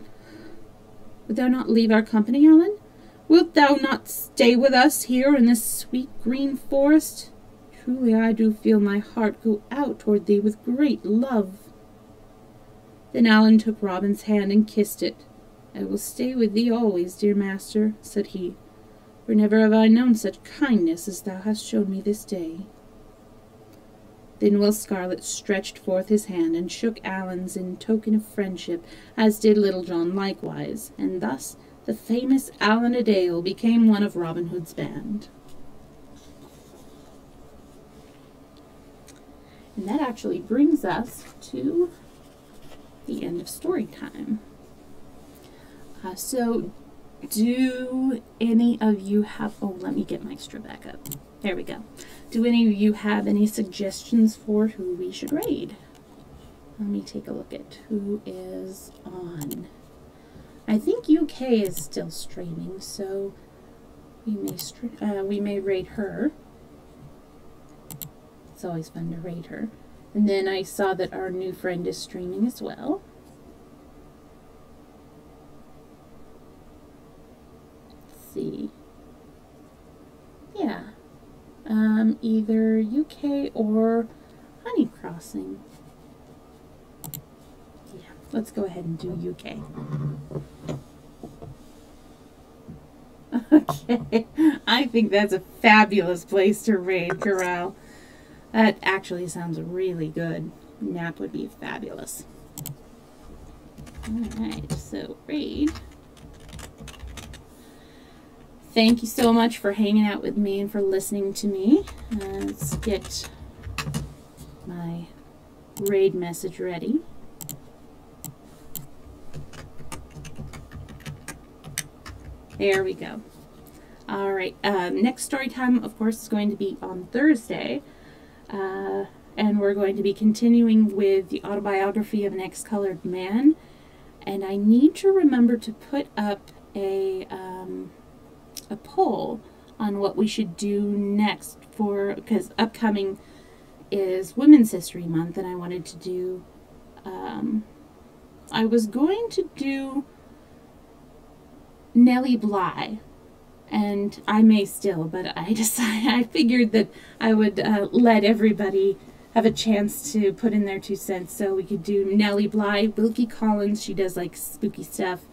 thou not leave our company, Allen? Wilt thou not stay with us here in this sweet green forest? Truly I do feel my heart go out toward thee with great love." Then Allen took Robin's hand and kissed it. "I will stay with thee always, dear master," said he, "for never have I known such kindness as thou hast shown me this day." Then Will Scarlet stretched forth his hand and shook Allen's in token of friendship, as did Little John likewise, and thus the famous Allen a Dale became one of Robin Hood's band. And that actually brings us to the end of story time. So do any of you have, let me get my extra back up. There we go. Do any of you have any suggestions for who we should raid? Let me take a look at who is on. I think UK is still streaming, so we may raid her. It's always fun to raid her. And then I saw that our new friend is streaming as well. Let's see. Yeah. Either UK or Honey Crossing. Yeah, let's go ahead and do UK. Okay, I think that's a fabulous place to raid Corral. That actually sounds really good. Nap would be fabulous. Alright, so raid. Thank you so much for hanging out with me and for listening to me. Let's get my raid message ready. There we go. All right. Next story time, of course, is going to be on Thursday. And we're going to be continuing with the autobiography of an ex-colored man. And I need to remember to put up a poll on what we should do next, because upcoming is Women's History Month, and I wanted to do, I was going to do Nellie Bly, and I may still, but I figured that I would let everybody have a chance to put in their 2 cents, so we could do Nellie Bly, Wilkie Collins, she does like spooky stuff,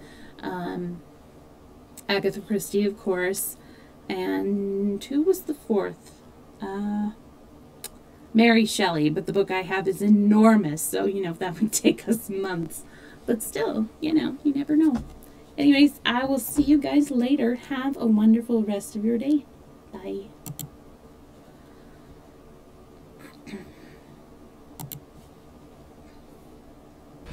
Agatha Christie, of course, and who was the 4th? Mary Shelley, but the book I have is enormous, so, you know, that would take us months. But still, you know, you never know. Anyways, I will see you guys later. Have a wonderful rest of your day. Bye.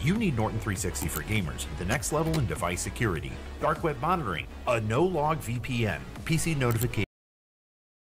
You need Norton 360 for gamers, the next level in device security, dark web monitoring, a no-log VPN, PC notification.